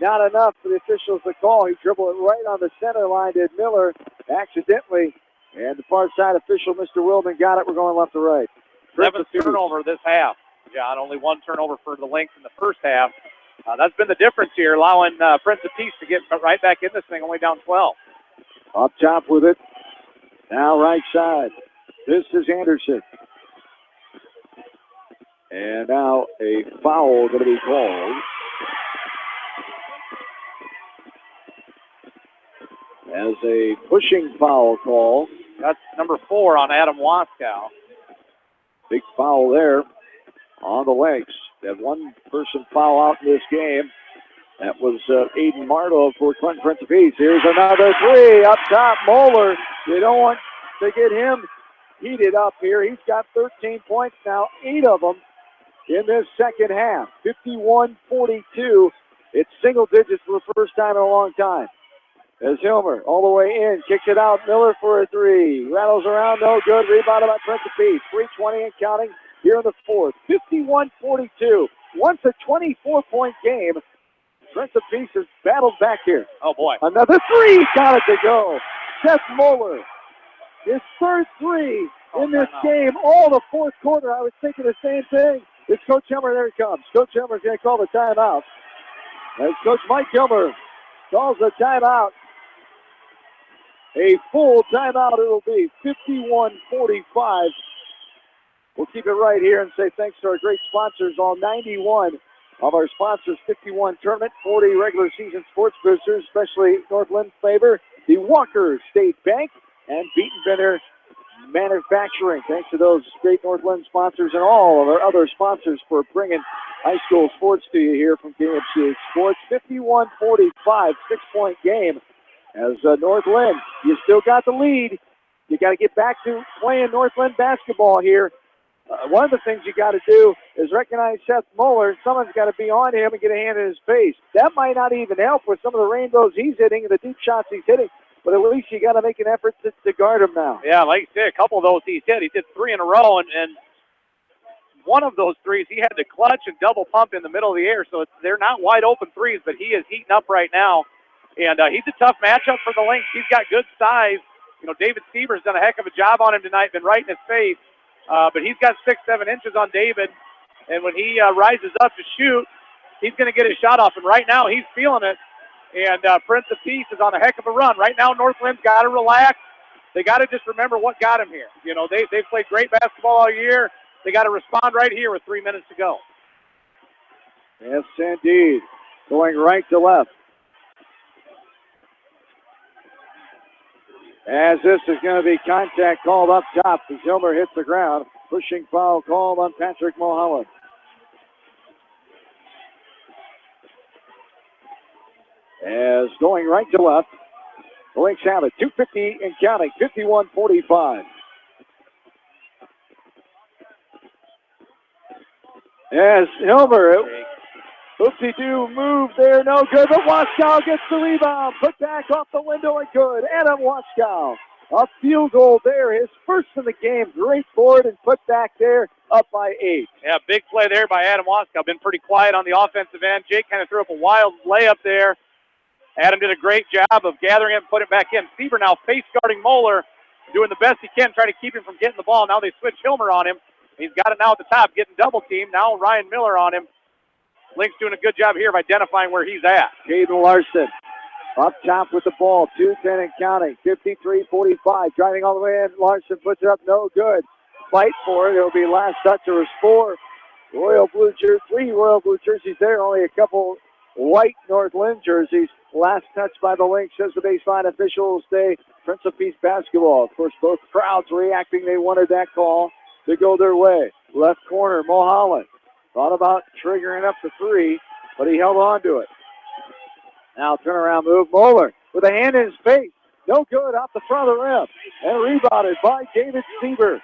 Not enough for the officials to call. He dribbled it right on the center line, did Miller, accidentally. And the far side official, Mr. Wilman, got it. We're going left to right. 7th turnover this half, John. Only 1 turnover for the Lynx in the first half. That's been the difference here, allowing Prince of Peace to get right back in this thing, only down 12. Up top with it. Now right side. This is Anderson. And now a foul going to be called. As a pushing foul call. That's number 4 on Adam Waskow. Big foul there on the legs. Had one person foul out in this game. That was Aiden Marlowe for Clinton Prince of Peace. Here's another three up top. Moeller, you don't want to get him heated up here. He's got 13 points now, 8 of them in this second half. 51-42. It's single digits for the first time in a long time. As Hilmer all the way in, kicks it out. Miller for a three. Rattles around, no good. Rebounded by Prince of Peace. 3:20 and counting here in the fourth. 51-42. Once a 24-point game. Prince of Peace has battled back here. Oh, boy. Another three. Got it to go. Seth Moeller. His third three in this game. All the fourth quarter. I was thinking the same thing. It's Coach Hilmer. There he comes. Coach Hilmer's going to call the timeout. As Coach Mike Hilmer calls the timeout. A full timeout it will be. 51-45. We'll keep it right here and say thanks to our great sponsors. All 91 of our sponsors, 51 tournament, 40 regular season sports boosters, especially North Lynn's favor, the Walker State Bank, and Beaton-Benner Manufacturing. Thanks to those great North Lynn sponsors and all of our other sponsors for bringing high school sports to you here from KMCH Sports. 51-45, 6-point game. As North Lynn, you still got the lead. You got to get back to playing North Lynn basketball here. One of the things you got to do is recognize Seth Moeller. Someone's got to be on him and get a hand in his face. That might not even help with some of the rainbows he's hitting and the deep shots he's hitting, but at least you got to make an effort to guard him now. Yeah, like you said, a couple of those he's hit. He did 3 in a row, and one of those threes he had to clutch and double pump in the middle of the air, so they're not wide open threes, but he is heating up right now. And he's a tough matchup for the Lynx. He's got good size. You know, David Sieber's done a heck of a job on him tonight, been right in his face. But he's got 6-7 inches on David. And when he rises up to shoot, he's going to get his shot off. And right now he's feeling it. And Prince of Peace is on a heck of a run. Right now North Lynn's got to relax. They got to just remember what got him here. You know, they've played great basketball all year. They got to respond right here with 3 minutes to go. Yes, indeed. Going right to left. As this is going to be contact called up top as Hilmer hits the ground. Pushing foul called on Patrick Mulholland. As going right to left, the Lynx have it. 2:50 and counting. 51-45. As Hilmer, oopsie-doo move there, no good, but Waskow gets the rebound. Put back off the window and good. Adam Waskow, a field goal there, his first in the game. Great board and put back there, up by 8. Yeah, big play there by Adam Waskow. Been pretty quiet on the offensive end. Jake kind of threw up a wild layup there. Adam did a great job of gathering it and putting it back in. Sieber now face guarding Moeller, doing the best he can, trying to keep him from getting the ball. Now they switch Hilmer on him. He's got it now at the top, getting double teamed. Now Ryan Miller on him. Link's doing a good job here of identifying where he's at. Caden Larson up top with the ball. 2:10 and counting. 53-45. Driving all the way in. Larson puts it up. No good. Fight for it. It'll be last touch. There was 4 Royal Blue jerseys. 3 Royal Blue jerseys there. Only a couple white North Lynn jerseys. Last touch by the Lynx, says the baseline official will stay Prince of Peace basketball. Of course, both crowds reacting. They wanted that call to go their way. Left corner, Mulholland. Thought about triggering up the 3, but he held on to it. Now turnaround move. Moeller with a hand in his face. No good off the front of the rim. And rebounded by David Sieber.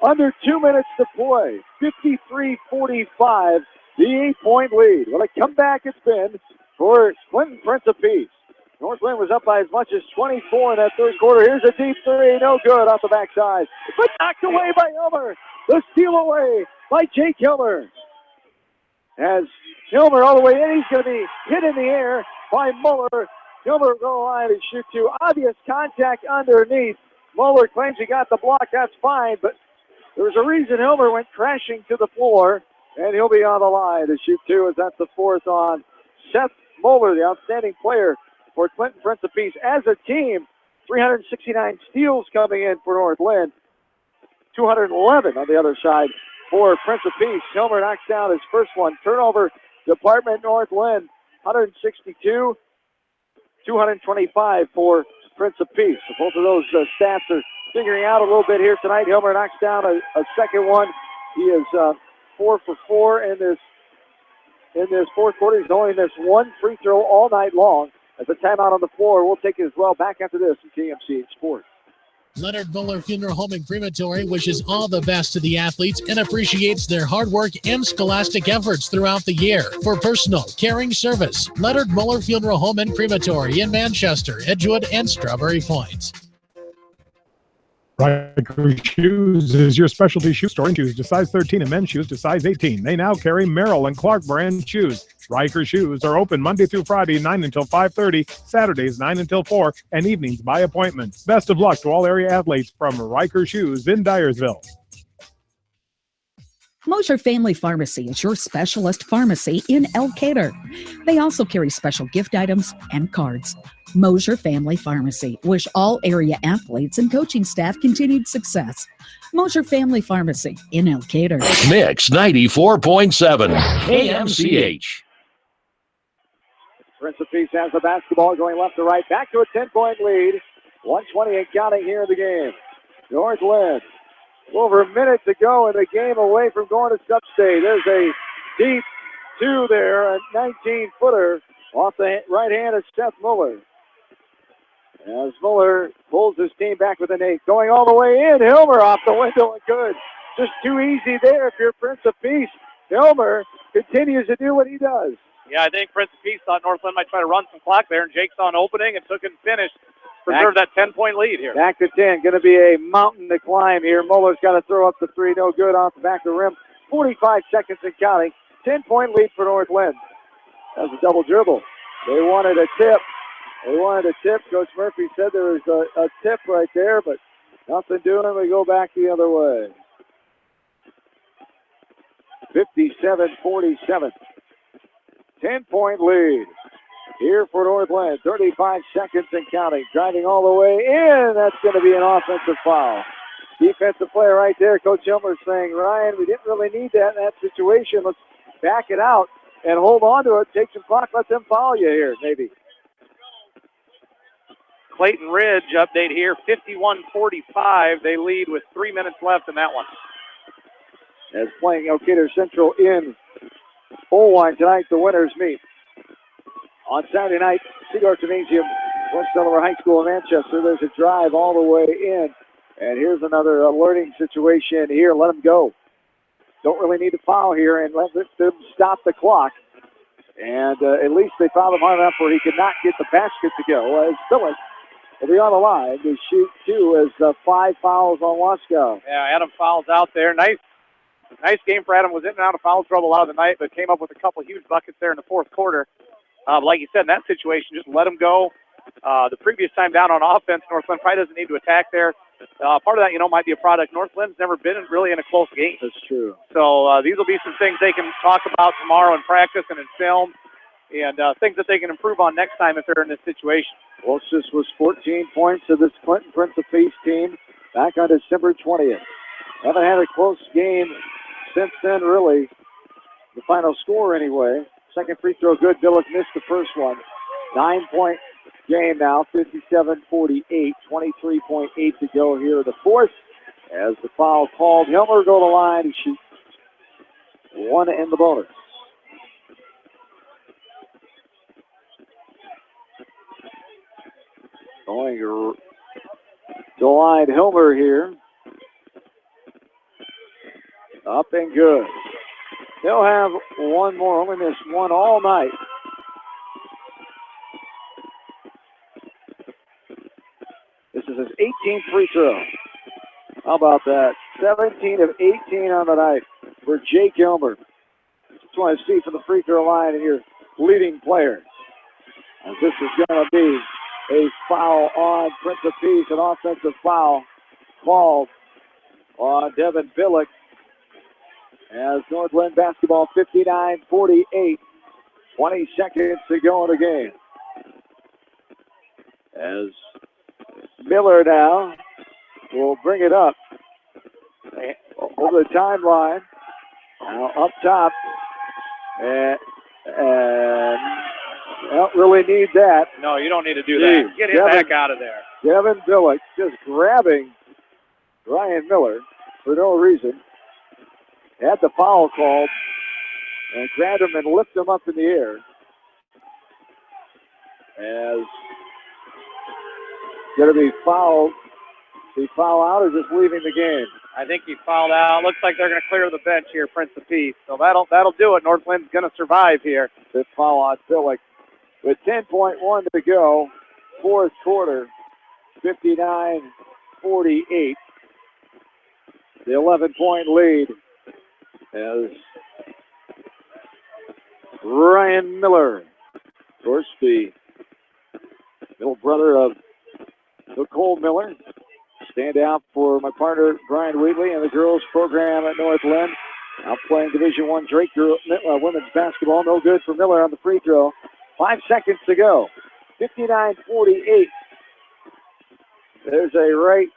Under 2 minutes to play. 53-45, the 8-point lead. What a comeback it's been for Clinton Prince of Peace. North Lynn was up by as much as 24 in that third quarter. Here's a deep 3. No good off the backside. But knocked away by Hilmer. The steal away by Jake Hilmer. As Hilmer all the way in, he's going to be hit in the air by Muller. Hilmer will go line and shoot 2. Obvious contact underneath. Muller claims he got the block. That's fine, but there was a reason Hilmer went crashing to the floor, and he'll be on the line to shoot 2 as that's the 4th on Seth Muller, the outstanding player for Clinton Prince of Peace. As a team, 369 steals coming in for North Lynn. 211 on the other side for Prince of Peace. Hilmer knocks down his first one. Turnover department, North Lynn, 162, 225 for Prince of Peace. So both of those stats are figuring out a little bit here tonight. Hilmer knocks down a second one. He is 4 for 4 in this in this fourth quarter. He's only missed one free throw all night long. As a timeout on the floor, we'll take it as well. Back after this in KMCH Sports. Leonard Muller Funeral Home and Crematory wishes all the best to the athletes and appreciates their hard work and scholastic efforts throughout the year. For personal, caring service, Leonard Muller Funeral Home and Crematory in Manchester, Edgewood, and Strawberry Point. Riker Shoes is your specialty shoe store in shoes to size 13 and men's shoes to size 18. They now carry Merrill and Clark brand shoes. Riker Shoes are open Monday through Friday, 9 until 5:30, Saturdays 9 until 4, and evenings by appointment. Best of luck to all area athletes from Riker Shoes in Dyersville. Mosher Family Pharmacy is your specialist pharmacy in Elkader. They also carry special gift items and cards. Mosher Family Pharmacy wish all area athletes and coaching staff continued success. Mosher Family Pharmacy in Elkader. Mix 94.7 KMCH. Prince of Peace has the basketball going left to right. Back to a 10-point lead. 1:20 and counting here in the game. North Linn. Over a minute to go in the game away from going to Substate. There's a deep two there, a 19-footer off the right hand of Seth Muller. As Muller pulls his team back with an 8. Going all the way in, Hilmer off the window and good. Just too easy there if you're Prince of Peace. Hilmer continues to do what he does. Yeah, I think Prince of Peace thought North Linn might try to run some clock there, and Jake saw an opening and took it and finished. Preserve that 10-point lead here. Back to 10. Going to be a mountain to climb here. Muller's got to throw up the 3. No good off the back of the rim. 45 seconds and counting. 10-point lead for North Linn. That was a double dribble. They wanted a tip. Coach Murphy said there was a tip right there, but nothing doing. We go back the other way. 57-47. 10-point lead here for North Linn. 35 seconds and counting. Driving all the way in. That's going to be an offensive foul. Defensive play right there. Coach Hilmer saying, Ryan, we didn't really need that in that situation. Let's back it out and hold on to it. Take some clock. Let them foul you here, maybe. Clayton Ridge update here. 51-45. They lead with 3 minutes left in that one. As playing Elkader Central in Bullwine tonight, the winners meet. On Saturday night, Seaguar Gymnasium, West Delaware High School in Manchester. There's a drive all the way in. And here's another alerting situation here. Let them go. Don't really need to foul here and let them stop the clock. And at least they fouled him hard enough where he could not get the basket to go. As Phillips will be on the line to shoot 2 as 5 fouls on Wasco. Yeah, Adam fouls out there. Nice game for Adam. Was in and out of foul trouble a lot of the night, but came up with a couple huge buckets there in the fourth quarter. Like you said, in that situation, just let him go. The previous time down on offense, North Linn probably doesn't need to attack there. Part of that, might be a product. North Lynn's never been really in a close game. That's true. So these will be some things they can talk about tomorrow in practice and in film, and things that they can improve on next time if they're in this situation. Closest was 14 points to this Clinton Prince of Peace team back on December 20th. Haven't had a close game since then, really. The final score, anyway. Second free throw good. Billick missed the first one. 9-point game now, 57-48. 23.8 to go here in the fourth. As the foul called, Hilmer go to the line. He shoots 1 in the bonus. Going to line Hilmer here. Up and good. He'll have one more. Only missed one all night. This is his 18th free throw. How about that? 17 of 18 on the night for Jake Hilmer. Just want to see for the free throw line and your leading player. And this is going to be a foul on Prince of Peace, an offensive foul called on Devin Billick. As North Linn basketball 59-48. 20 seconds to go in the game. As Miller now will bring it up over the timeline. Now up top. And don't really need that. No, you don't need to do that. Get him back out of there. Devin Billick just grabbing Ryan Miller for no reason. Had the foul called. and grabbed him and lifted him up in the air. As going to be fouled. He foul out or just leaving the game? I think he fouled out. Looks like they're going to clear the bench here, Prince of Peace. So that'll do it. North Lynn's going to survive here. The foul on Billick. With 10.1 to go, fourth quarter, 59-48. The 11-point lead as Ryan Miller, of course, the middle brother of Nicole Miller, stand out for my partner Brian Wheatley and the girls program at North Lynn. Now playing Division I Drake women's basketball. No good for Miller on the free throw. 5 seconds to go. 59-48. There's a right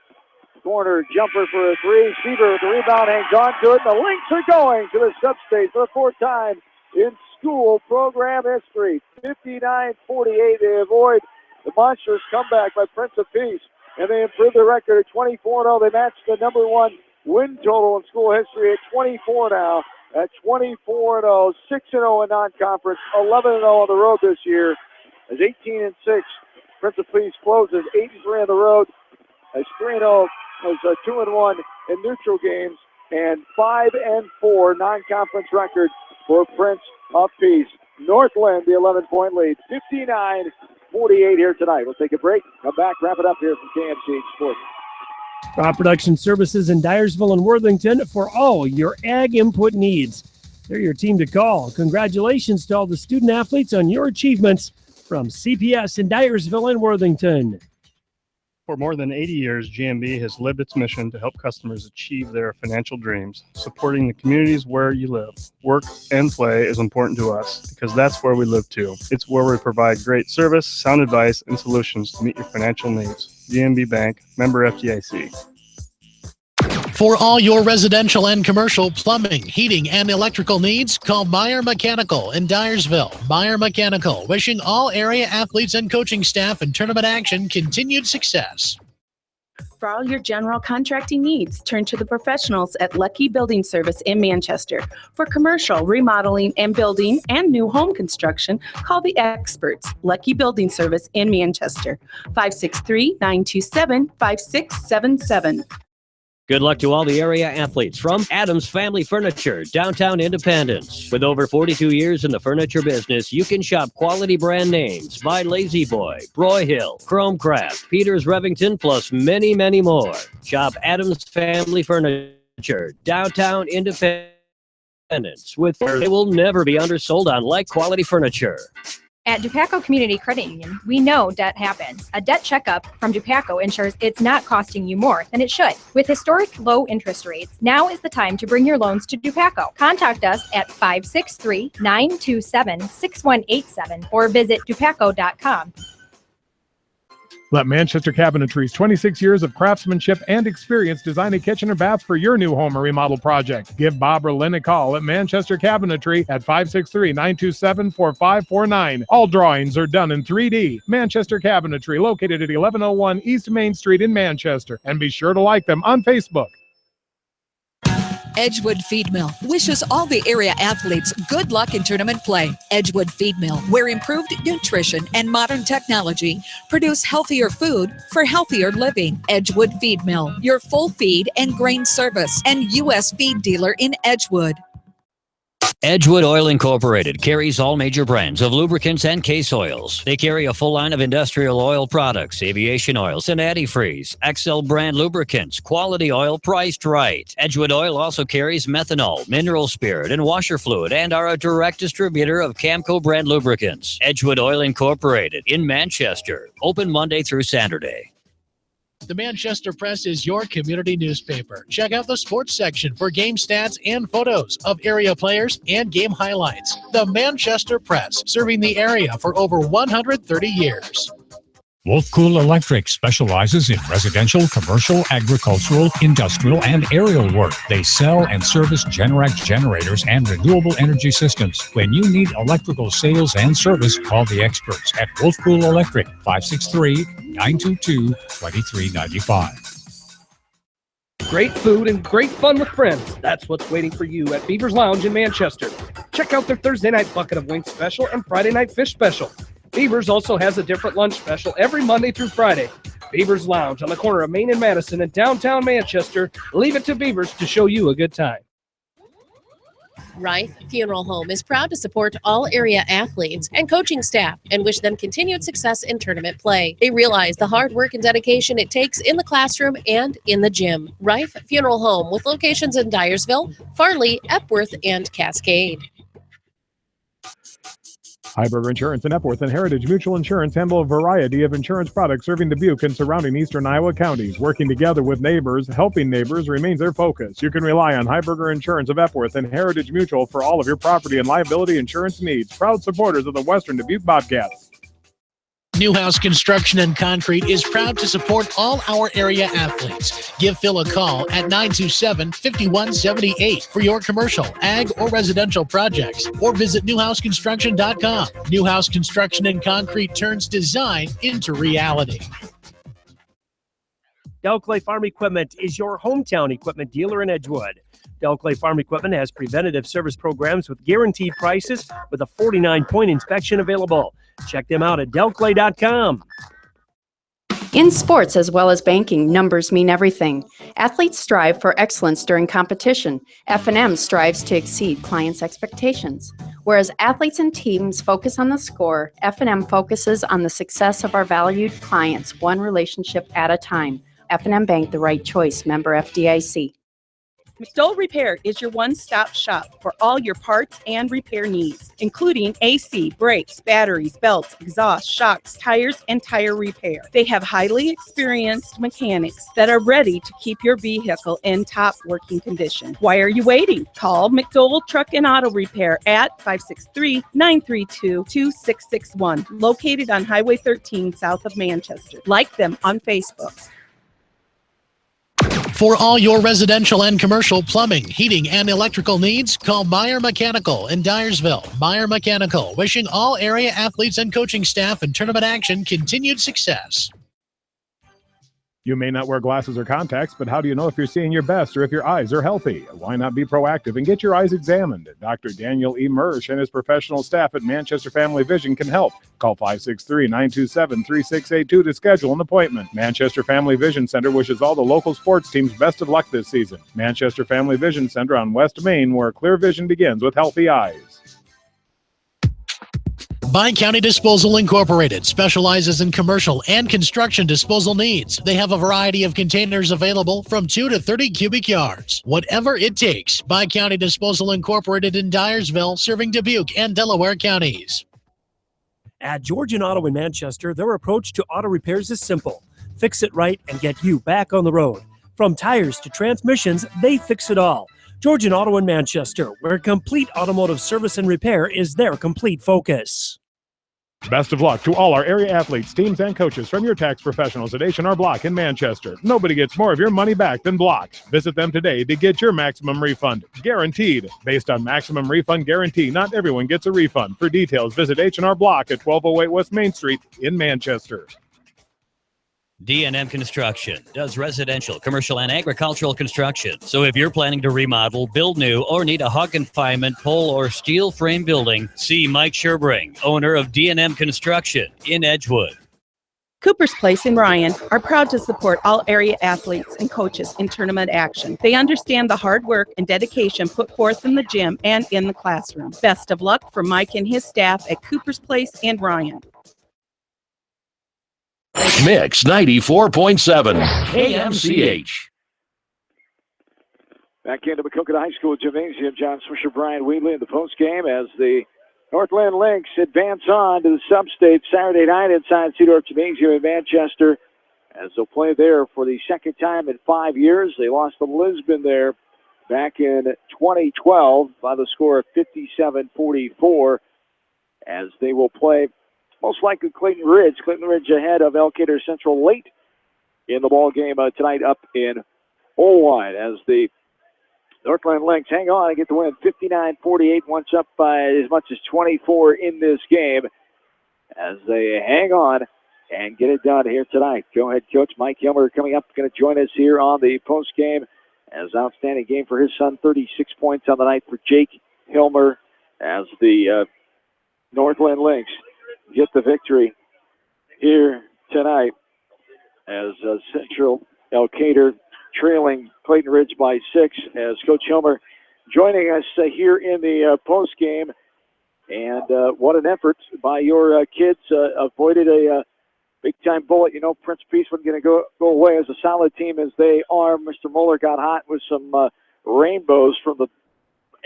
corner jumper for a three. Seaver with the rebound, hangs on to it. The Lynx are going to the sub-state for the fourth time in school program history. 59-48. They avoid the monstrous comeback by Prince of Peace, and they improve their record at 24-0. They match the number one win total in school history at 24 now. At 24-0, 6-0 in non-conference, 11-0 on the road this year. As 18-6, Prince of Peace closes 8-3 on the road. As 3-0 was 2-1 in neutral games, and 5-4 non-conference record for Prince of Peace. North Lynn, the 11-point lead, 59-48 here tonight. We'll take a break, come back, wrap it up here from KMCH Sports. Crop Production Services in Dyersville and Worthington for all your ag input needs. They're your team to call. Congratulations to all the student athletes on your achievements from CPS in Dyersville and Worthington. For more than 80 years, GMB has lived its mission to help customers achieve their financial dreams. Supporting the communities where you live, work, and play is important to us because that's where we live too. It's where we provide great service, sound advice, and solutions to meet your financial needs. GMB Bank, member FDIC. For all your residential and commercial plumbing, heating, and electrical needs, call Meyer Mechanical in Dyersville. Meyer Mechanical, wishing all area athletes and coaching staff in tournament action continued success. For all your general contracting needs, turn to the professionals at Lucky Building Service in Manchester. For commercial, remodeling, and building and new home construction, call the experts, Lucky Building Service in Manchester, 563-927-5677. Good luck to all the area athletes from Adams Family Furniture, downtown Independence. With over 42 years in the furniture business, you can shop quality brand names by Lazy Boy, Broyhill, Chromecraft, Peters Revington, plus many, many more. Shop Adams Family Furniture, downtown Independence, with where they will never be undersold on like quality furniture. At Dupaco Community Credit Union, we know debt happens. A debt checkup from Dupaco ensures it's not costing you more than it should. With historic low interest rates, now is the time to bring your loans to Dupaco. Contact us at 563-927-6187 or visit dupaco.com. Let Manchester Cabinetry's 26 years of craftsmanship and experience design a kitchen or bath for your new home or remodel project. Give Bob or Lynn a call at Manchester Cabinetry at 563-927-4549. All drawings are done in 3D. Manchester Cabinetry, located at 1101 East Main Street in Manchester. And be sure to like them on Facebook. Edgewood Feed Mill wishes all the area athletes good luck in tournament play. Edgewood Feed Mill, where improved nutrition and modern technology produce healthier food for healthier living. Edgewood Feed Mill, your full feed and grain service and U.S. feed dealer in Edgewood. Edgewood Oil Incorporated carries all major brands of lubricants and case oils. They carry a full line of industrial oil products, aviation oils, and antifreeze, XL brand lubricants, quality oil priced right. Edgewood Oil also carries methanol, mineral spirit, and washer fluid, and are a direct distributor of Camco brand lubricants. Edgewood Oil Incorporated in Manchester, open Monday through Saturday. The Manchester Press is your community newspaper. Check out the sports section for game stats and photos of area players and game highlights. The Manchester Press, serving the area for over 130 years. Wolfcool Electric specializes in residential, commercial, agricultural, industrial, and aerial work. They sell and service Generac generators and renewable energy systems. When you need electrical sales and service, call the experts at Wolfcool Electric, 563-922-2395. Great food and great fun with friends. That's what's waiting for you at Beaver's Lounge in Manchester. Check out their Thursday night bucket of wings special and Friday night fish special. Beaver's also has a different lunch special every Monday through Friday. Beaver's Lounge on the corner of Main and Madison in downtown Manchester. Leave it to Beaver's to show you a good time. Rife Funeral Home is proud to support all area athletes and coaching staff and wish them continued success in tournament play. They realize the hard work and dedication it takes in the classroom and in the gym. Rife Funeral Home with locations in Dyersville, Farley, Epworth, and Cascade. Heiberger Insurance in Epworth and Heritage Mutual Insurance handle a variety of insurance products serving Dubuque and surrounding eastern Iowa counties. Working together with neighbors, helping neighbors remains their focus. You can rely on Heiberger Insurance of Epworth and Heritage Mutual for all of your property and liability insurance needs. Proud supporters of the Western Dubuque Bobcats. Newhouse Construction and Concrete is proud to support all our area athletes. Give Phil a call at 927-5178 for your commercial, ag, or residential projects, or visit newhouseconstruction.com. Newhouse Construction and Concrete turns design into reality. Delclay Farm Equipment is your hometown equipment dealer in Edgewood. Delclay Farm Equipment has preventative service programs with guaranteed prices with a 49-point inspection available. Check them out at delclay.com. In sports as well as banking, numbers mean everything. Athletes strive for excellence during competition. F&M strives to exceed clients' expectations. Whereas athletes and teams focus on the score, F&M focuses on the success of our valued clients, one relationship at a time. F&M Bank, the right choice. Member FDIC. McDowell Repair is your one-stop shop for all your parts and repair needs, including AC, brakes, batteries, belts, exhaust, shocks, tires, and tire repair. They have highly experienced mechanics that are ready to keep your vehicle in top working condition. Why are you waiting? Call McDowell Truck and Auto Repair at 563-932-2661, located on Highway 13 south of Manchester. Like them on Facebook. For all your residential and commercial plumbing, heating, and electrical needs, call Meyer Mechanical in Dyersville. Meyer Mechanical, wishing all area athletes and coaching staff and tournament action continued success. You may not wear glasses or contacts, but how do you know if you're seeing your best or if your eyes are healthy? Why not be proactive and get your eyes examined? Dr. Daniel E. Mersch and his professional staff at Manchester Family Vision can help. Call 563-927-3682 to schedule an appointment. Manchester Family Vision Center wishes all the local sports teams best of luck this season. Manchester Family Vision Center on West Main, where clear vision begins with healthy eyes. Bi-County Disposal Incorporated specializes in commercial and construction disposal needs. They have a variety of containers available from 2 to 30 cubic yards. Whatever it takes, Bi-County Disposal Incorporated in Dyersville, serving Dubuque and Delaware counties. At Georgian Auto in Manchester, their approach to auto repairs is simple. Fix it right and get you back on the road. From tires to transmissions, they fix it all. Georgian Auto in Manchester, where complete automotive service and repair is their complete focus. Best of luck to all our area athletes, teams, and coaches from your tax professionals at H&R Block in Manchester. Nobody gets more of your money back than Block. Visit them today to get your maximum refund. Guaranteed. Based on maximum refund guarantee, not everyone gets a refund. For details, visit H&R Block at 1208 West Main Street in Manchester. D&M Construction does residential, commercial, and agricultural construction. So if you're planning to remodel, build new, or need a hog confinement, pole, or steel frame building, see Mike Sherbring, owner of D&M Construction in Edgewood. Cooper's Place in Ryan are proud to support all area athletes and coaches in tournament action. They understand the hard work and dedication put forth in the gym and in the classroom. Best of luck for Mike and his staff at Cooper's Place in Ryan. Mix 94.7 KMCH. Back into Maquoketa High School Gymnasium, John Swisher, Brian Wheatley in the postgame as the Northland Lynx advance on to the sub-state Saturday night inside Cedar Gymnasium in Manchester as they'll play there for the second time in 5 years. They lost to Lisbon there back in 2012 by the score of 57-44 as they will play most likely Clayton Ridge. Clayton Ridge ahead of Elkader Central late in the ball game tonight up in Oldwine as the Northland Lynx hang on and get the win 59-48, once up by as much as 24 in this game as they hang on and get it done here tonight. Go ahead, Coach Mike Yelmer coming up, going to join us here on the post-game as outstanding game for his son. 36 points on the night for Jake Hilmer as the Northland Lynx get the victory here tonight as Central Elkader trailing Clayton Ridge by 6 as Coach Hilmer joining us here in the post game. And what an effort by your kids. Avoided a big-time bullet. You know, Prince Peace wasn't going to go away as a solid team as they are. Mr. Muller got hot with some rainbows from the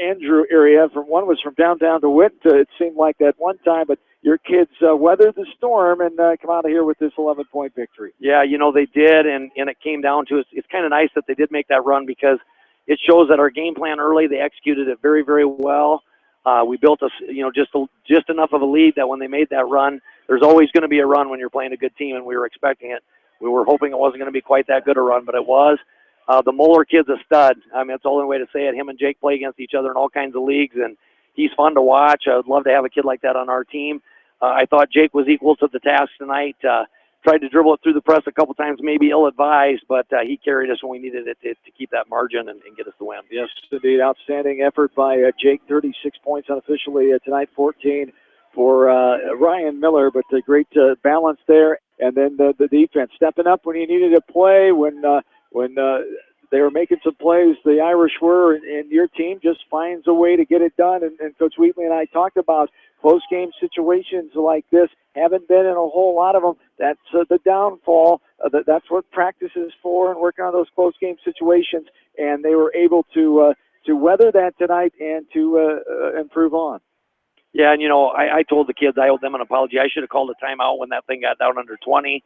Andrew area. One was from downtown to Witt. It seemed like that one time, but your kids weathered the storm and come out of here with this 11-point victory. Yeah, you know, they did, and it came down to it's kind of nice that they did make that run because it shows that our game plan early, they executed it very, very well. We built just enough of a lead that when they made that run, there's always going to be a run when you're playing a good team, and we were expecting it. We were hoping it wasn't going to be quite that good a run, but it was. The Muller kid's a stud. I mean, that's the only way to say it. Him and Jake play against each other in all kinds of leagues, and he's fun to watch. I would love to have a kid like that on our team. I thought Jake was equal to the task tonight. Tried to dribble it through the press a couple times, maybe ill-advised, but he carried us when we needed it to keep that margin and get us the win. Yes, indeed. Outstanding effort by Jake. 36 points unofficially tonight, 14 for Ryan Miller, but a great balance there. And then the defense stepping up when you needed to play, when they were making some plays, the Irish were, and your team just finds a way to get it done. And Coach Wheatley and I talked about close game situations like this. Haven't been in a whole lot of them. That's the downfall. That's what practice is for, and working on those close game situations. And they were able to weather that tonight and to improve on. Yeah, and, you know, I told the kids I owed them an apology. I should have called a timeout when that thing got down under 20.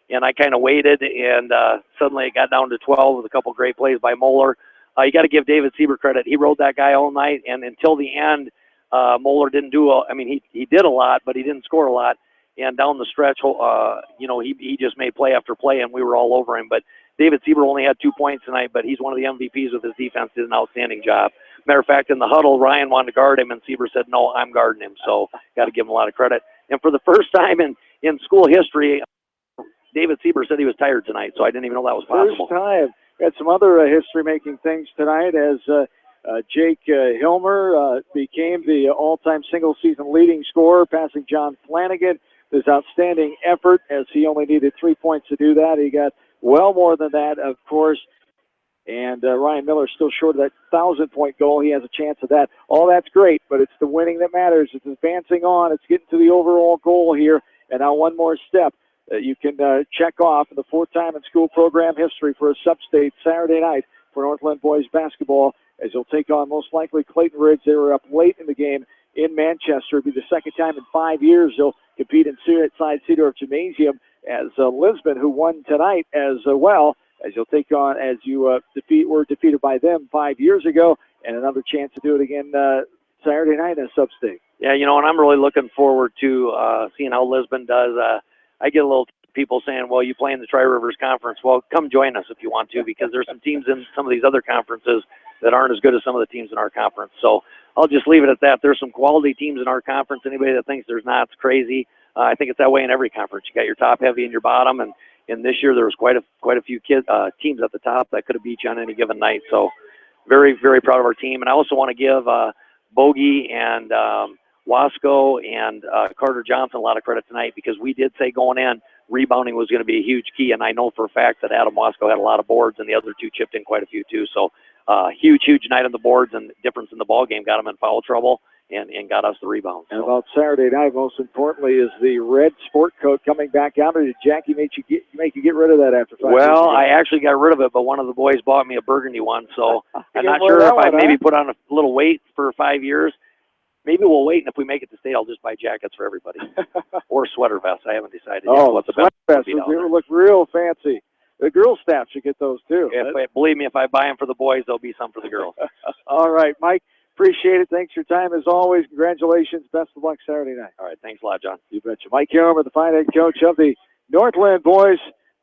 And I kind of waited, and suddenly it got down to 12 with a couple great plays by Moeller. You got to give David Sieber credit. He rode that guy all night, and until the end, Moeller didn't do he did a lot, but he didn't score a lot. And down the stretch, he just made play after play, and we were all over him. But David Sieber only had 2 points tonight, but he's one of the MVPs with his defense. Did an outstanding job. Matter of fact, in the huddle, Ryan wanted to guard him, and Sieber said, "No, I'm guarding him." So got to give him a lot of credit. And for the first time in school history, David Sieber said he was tired tonight, so I didn't even know that was possible. First time. We had some other history-making things tonight as Jake Hilmer became the all-time single-season leading scorer, passing John Flanagan. His outstanding effort, as he only needed 3 points to do that. He got well more than that, of course. And Ryan Miller still short of that 1,000-point goal. He has a chance of that. All that's great, but it's the winning that matters. It's advancing on. It's getting to the overall goal here. And now one more step that you can check off in the fourth time in school program history for a sub-state Saturday night for Northland boys basketball, as they'll take on most likely Clayton Ridge. They were up late in the game in Manchester. It'll be the second time in 5 years they'll compete inside Cedar Gymnasium, as Lisbon, who won tonight as well, as you'll take on, as you were defeated by them 5 years ago, and another chance to do it again Saturday night in a sub-state. Yeah, you know, and I'm really looking forward to seeing how Lisbon does. I get a little people saying, well, you play in the Tri-Rivers Conference. Well, come join us if you want to, because there's some teams in some of these other conferences that aren't as good as some of the teams in our conference. So I'll just leave it at that. There's some quality teams in our conference. Anybody that thinks there's not, it's crazy. I think it's that way in every conference. You got your top heavy and your bottom, and this year there was quite a few teams at the top that could have beat you on any given night. So very, very proud of our team. And I also want to give Bogey and Wasco and Carter Johnson a lot of credit tonight, because we did say going in, rebounding was going to be a huge key, and I know for a fact that Adam Wasco had a lot of boards, and the other two chipped in quite a few too. So huge night on the boards, and difference in the ball game got them in foul trouble and got us the rebound. And about Saturday night, most importantly, is the red sport coat coming back out. Or did Jackie make you get rid of that after 5 years? Well, I actually got rid of it, but one of the boys bought me a burgundy one, so I'm not sure if I maybe put on a little weight for 5 years. Maybe we'll wait, and if we make it to state, I'll just buy jackets for everybody. Or sweater vests. I haven't decided yet what the best vests would look real fancy. The girl staff should get those too. Believe me, if I buy them for the boys, there'll be some for the girls. All right, Mike. Appreciate it. Thanks for your time as always. Congratulations. Best of luck Saturday night. All right. Thanks a lot, John. You betcha. Mike Hilmer, the fine head coach of the Northland boys,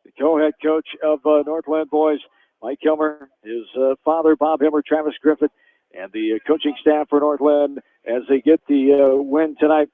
the co-head coach of Northland boys. Mike Hilmer, his father, Bob Hilmer, Travis Griffith, and the coaching staff for Northland as they get the win tonight.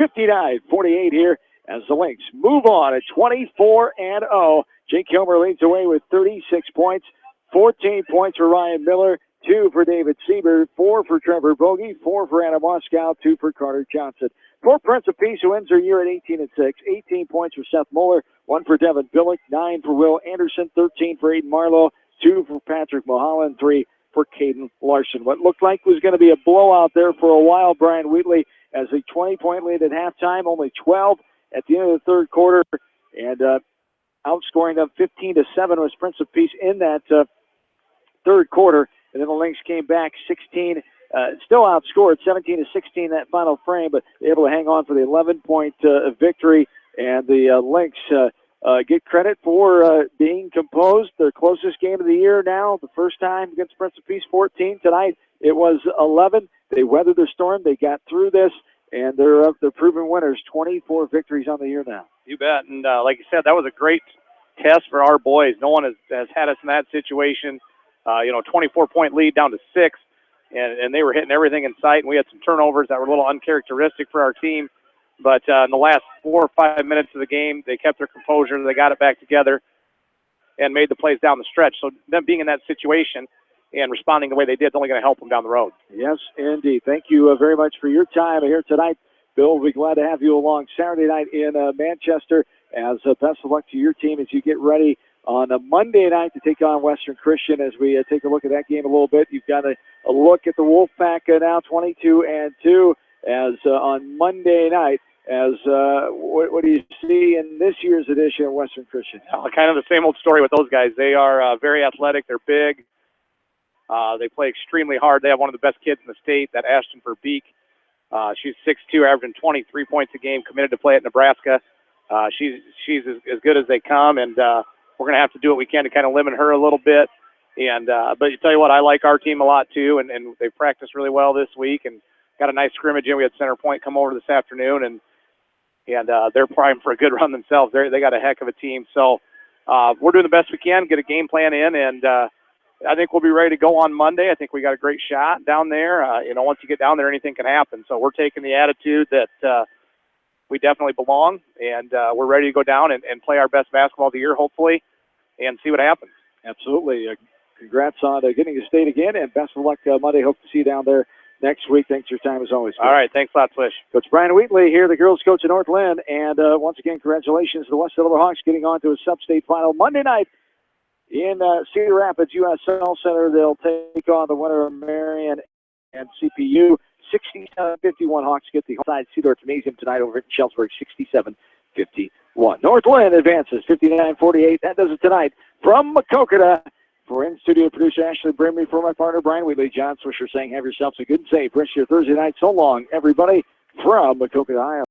59-48 here as the Lynx move on at 24-0. Jake Hilmer leads away with 36 points, 14 points for Ryan Miller, 2 for David Sieber, 4 for Trevor Bogey, 4 for Adam Moskow, 2 for Carter Johnson. For Prince of Peace, who ends their year at 18-6, 18 points for Seth Muller, 1 for Devin Billick, 9 for Will Anderson, 13 for Aiden Marlowe, 2 for Patrick Mulholland, 3 for Caden Larson. What looked like was going to be a blowout there for a while, Brian Wheatley, as a 20-point lead at halftime, only 12 at the end of the third quarter, and outscoring them 15-7 was Prince of Peace in that third quarter. And then the Lynx came back 16, still outscored 17-16 that final frame, but able to hang on for the 11-point victory. And the Lynx get credit for being composed. Their closest game of the year now, the first time against Prince of Peace, 14. Tonight it was 11. They weathered the storm. They got through this, and they're proven winners. 24 victories on the year now. You bet. And like you said, that was a great test for our boys. No one has had us in that situation. 24-point lead down to 6, and they were hitting everything in sight, and we had some turnovers that were a little uncharacteristic for our team. But in the last 4 or 5 minutes of the game, they kept their composure. They got it back together and made the plays down the stretch. So them being in that situation and responding the way they did is only going to help them down the road. Yes, indeed. Thank you very much for your time here tonight. Bill, we'll be glad to have you along Saturday night in Manchester. As best of luck to your team as you get ready on a Monday night to take on Western Christian. As we take a look at that game a little bit, you've got a look at the Wolfpack now 22-2 as on Monday night. As what do you see in this year's edition of Western Christian? Kind of the same old story with those guys. They are very athletic. They're big. They play extremely hard. They have one of the best kids in the state, that Ashton Verbeek. She's 6'2", averaging 23 points a game, committed to play at Nebraska. She's as good as they come, and we're going to have to do what we can to kind of limit her a little bit. And but you tell you what, I like our team a lot too, and they practiced really well this week and got a nice scrimmage in. We had Center Point come over this afternoon, and they're primed for a good run themselves. They got a heck of a team. So we're doing the best we can, get a game plan in, and I think we'll be ready to go on Monday. I think we got a great shot down there. Once you get down there, anything can happen. So we're taking the attitude that we definitely belong, and we're ready to go down and play our best basketball of the year, hopefully, and see what happens. Absolutely. Congrats on getting to state again, and best of luck Monday. Hope to see you down there next week. Thanks for your time as always. All right. Thanks a lot, Swish. Coach Brian Wheatley here, the girls coach at North Linn. And once again, congratulations to the West Silverhawks getting on to a sub-state final Monday night in Cedar Rapids US Cell Center. They'll take on the winner of Marion and CPU. 67-51 Hawks get the side Cedar Gymnasium tonight over at Sheldsburg, 67-51. North Linn advances 59-48. That does it tonight from Maquoketa. For in-studio producer Ashley Brimley, for my partner Brian Wheatley, John Swisher saying have yourselves a good and safe rest of your Thursday night. So long, everybody, from Maquoketa, Ohio.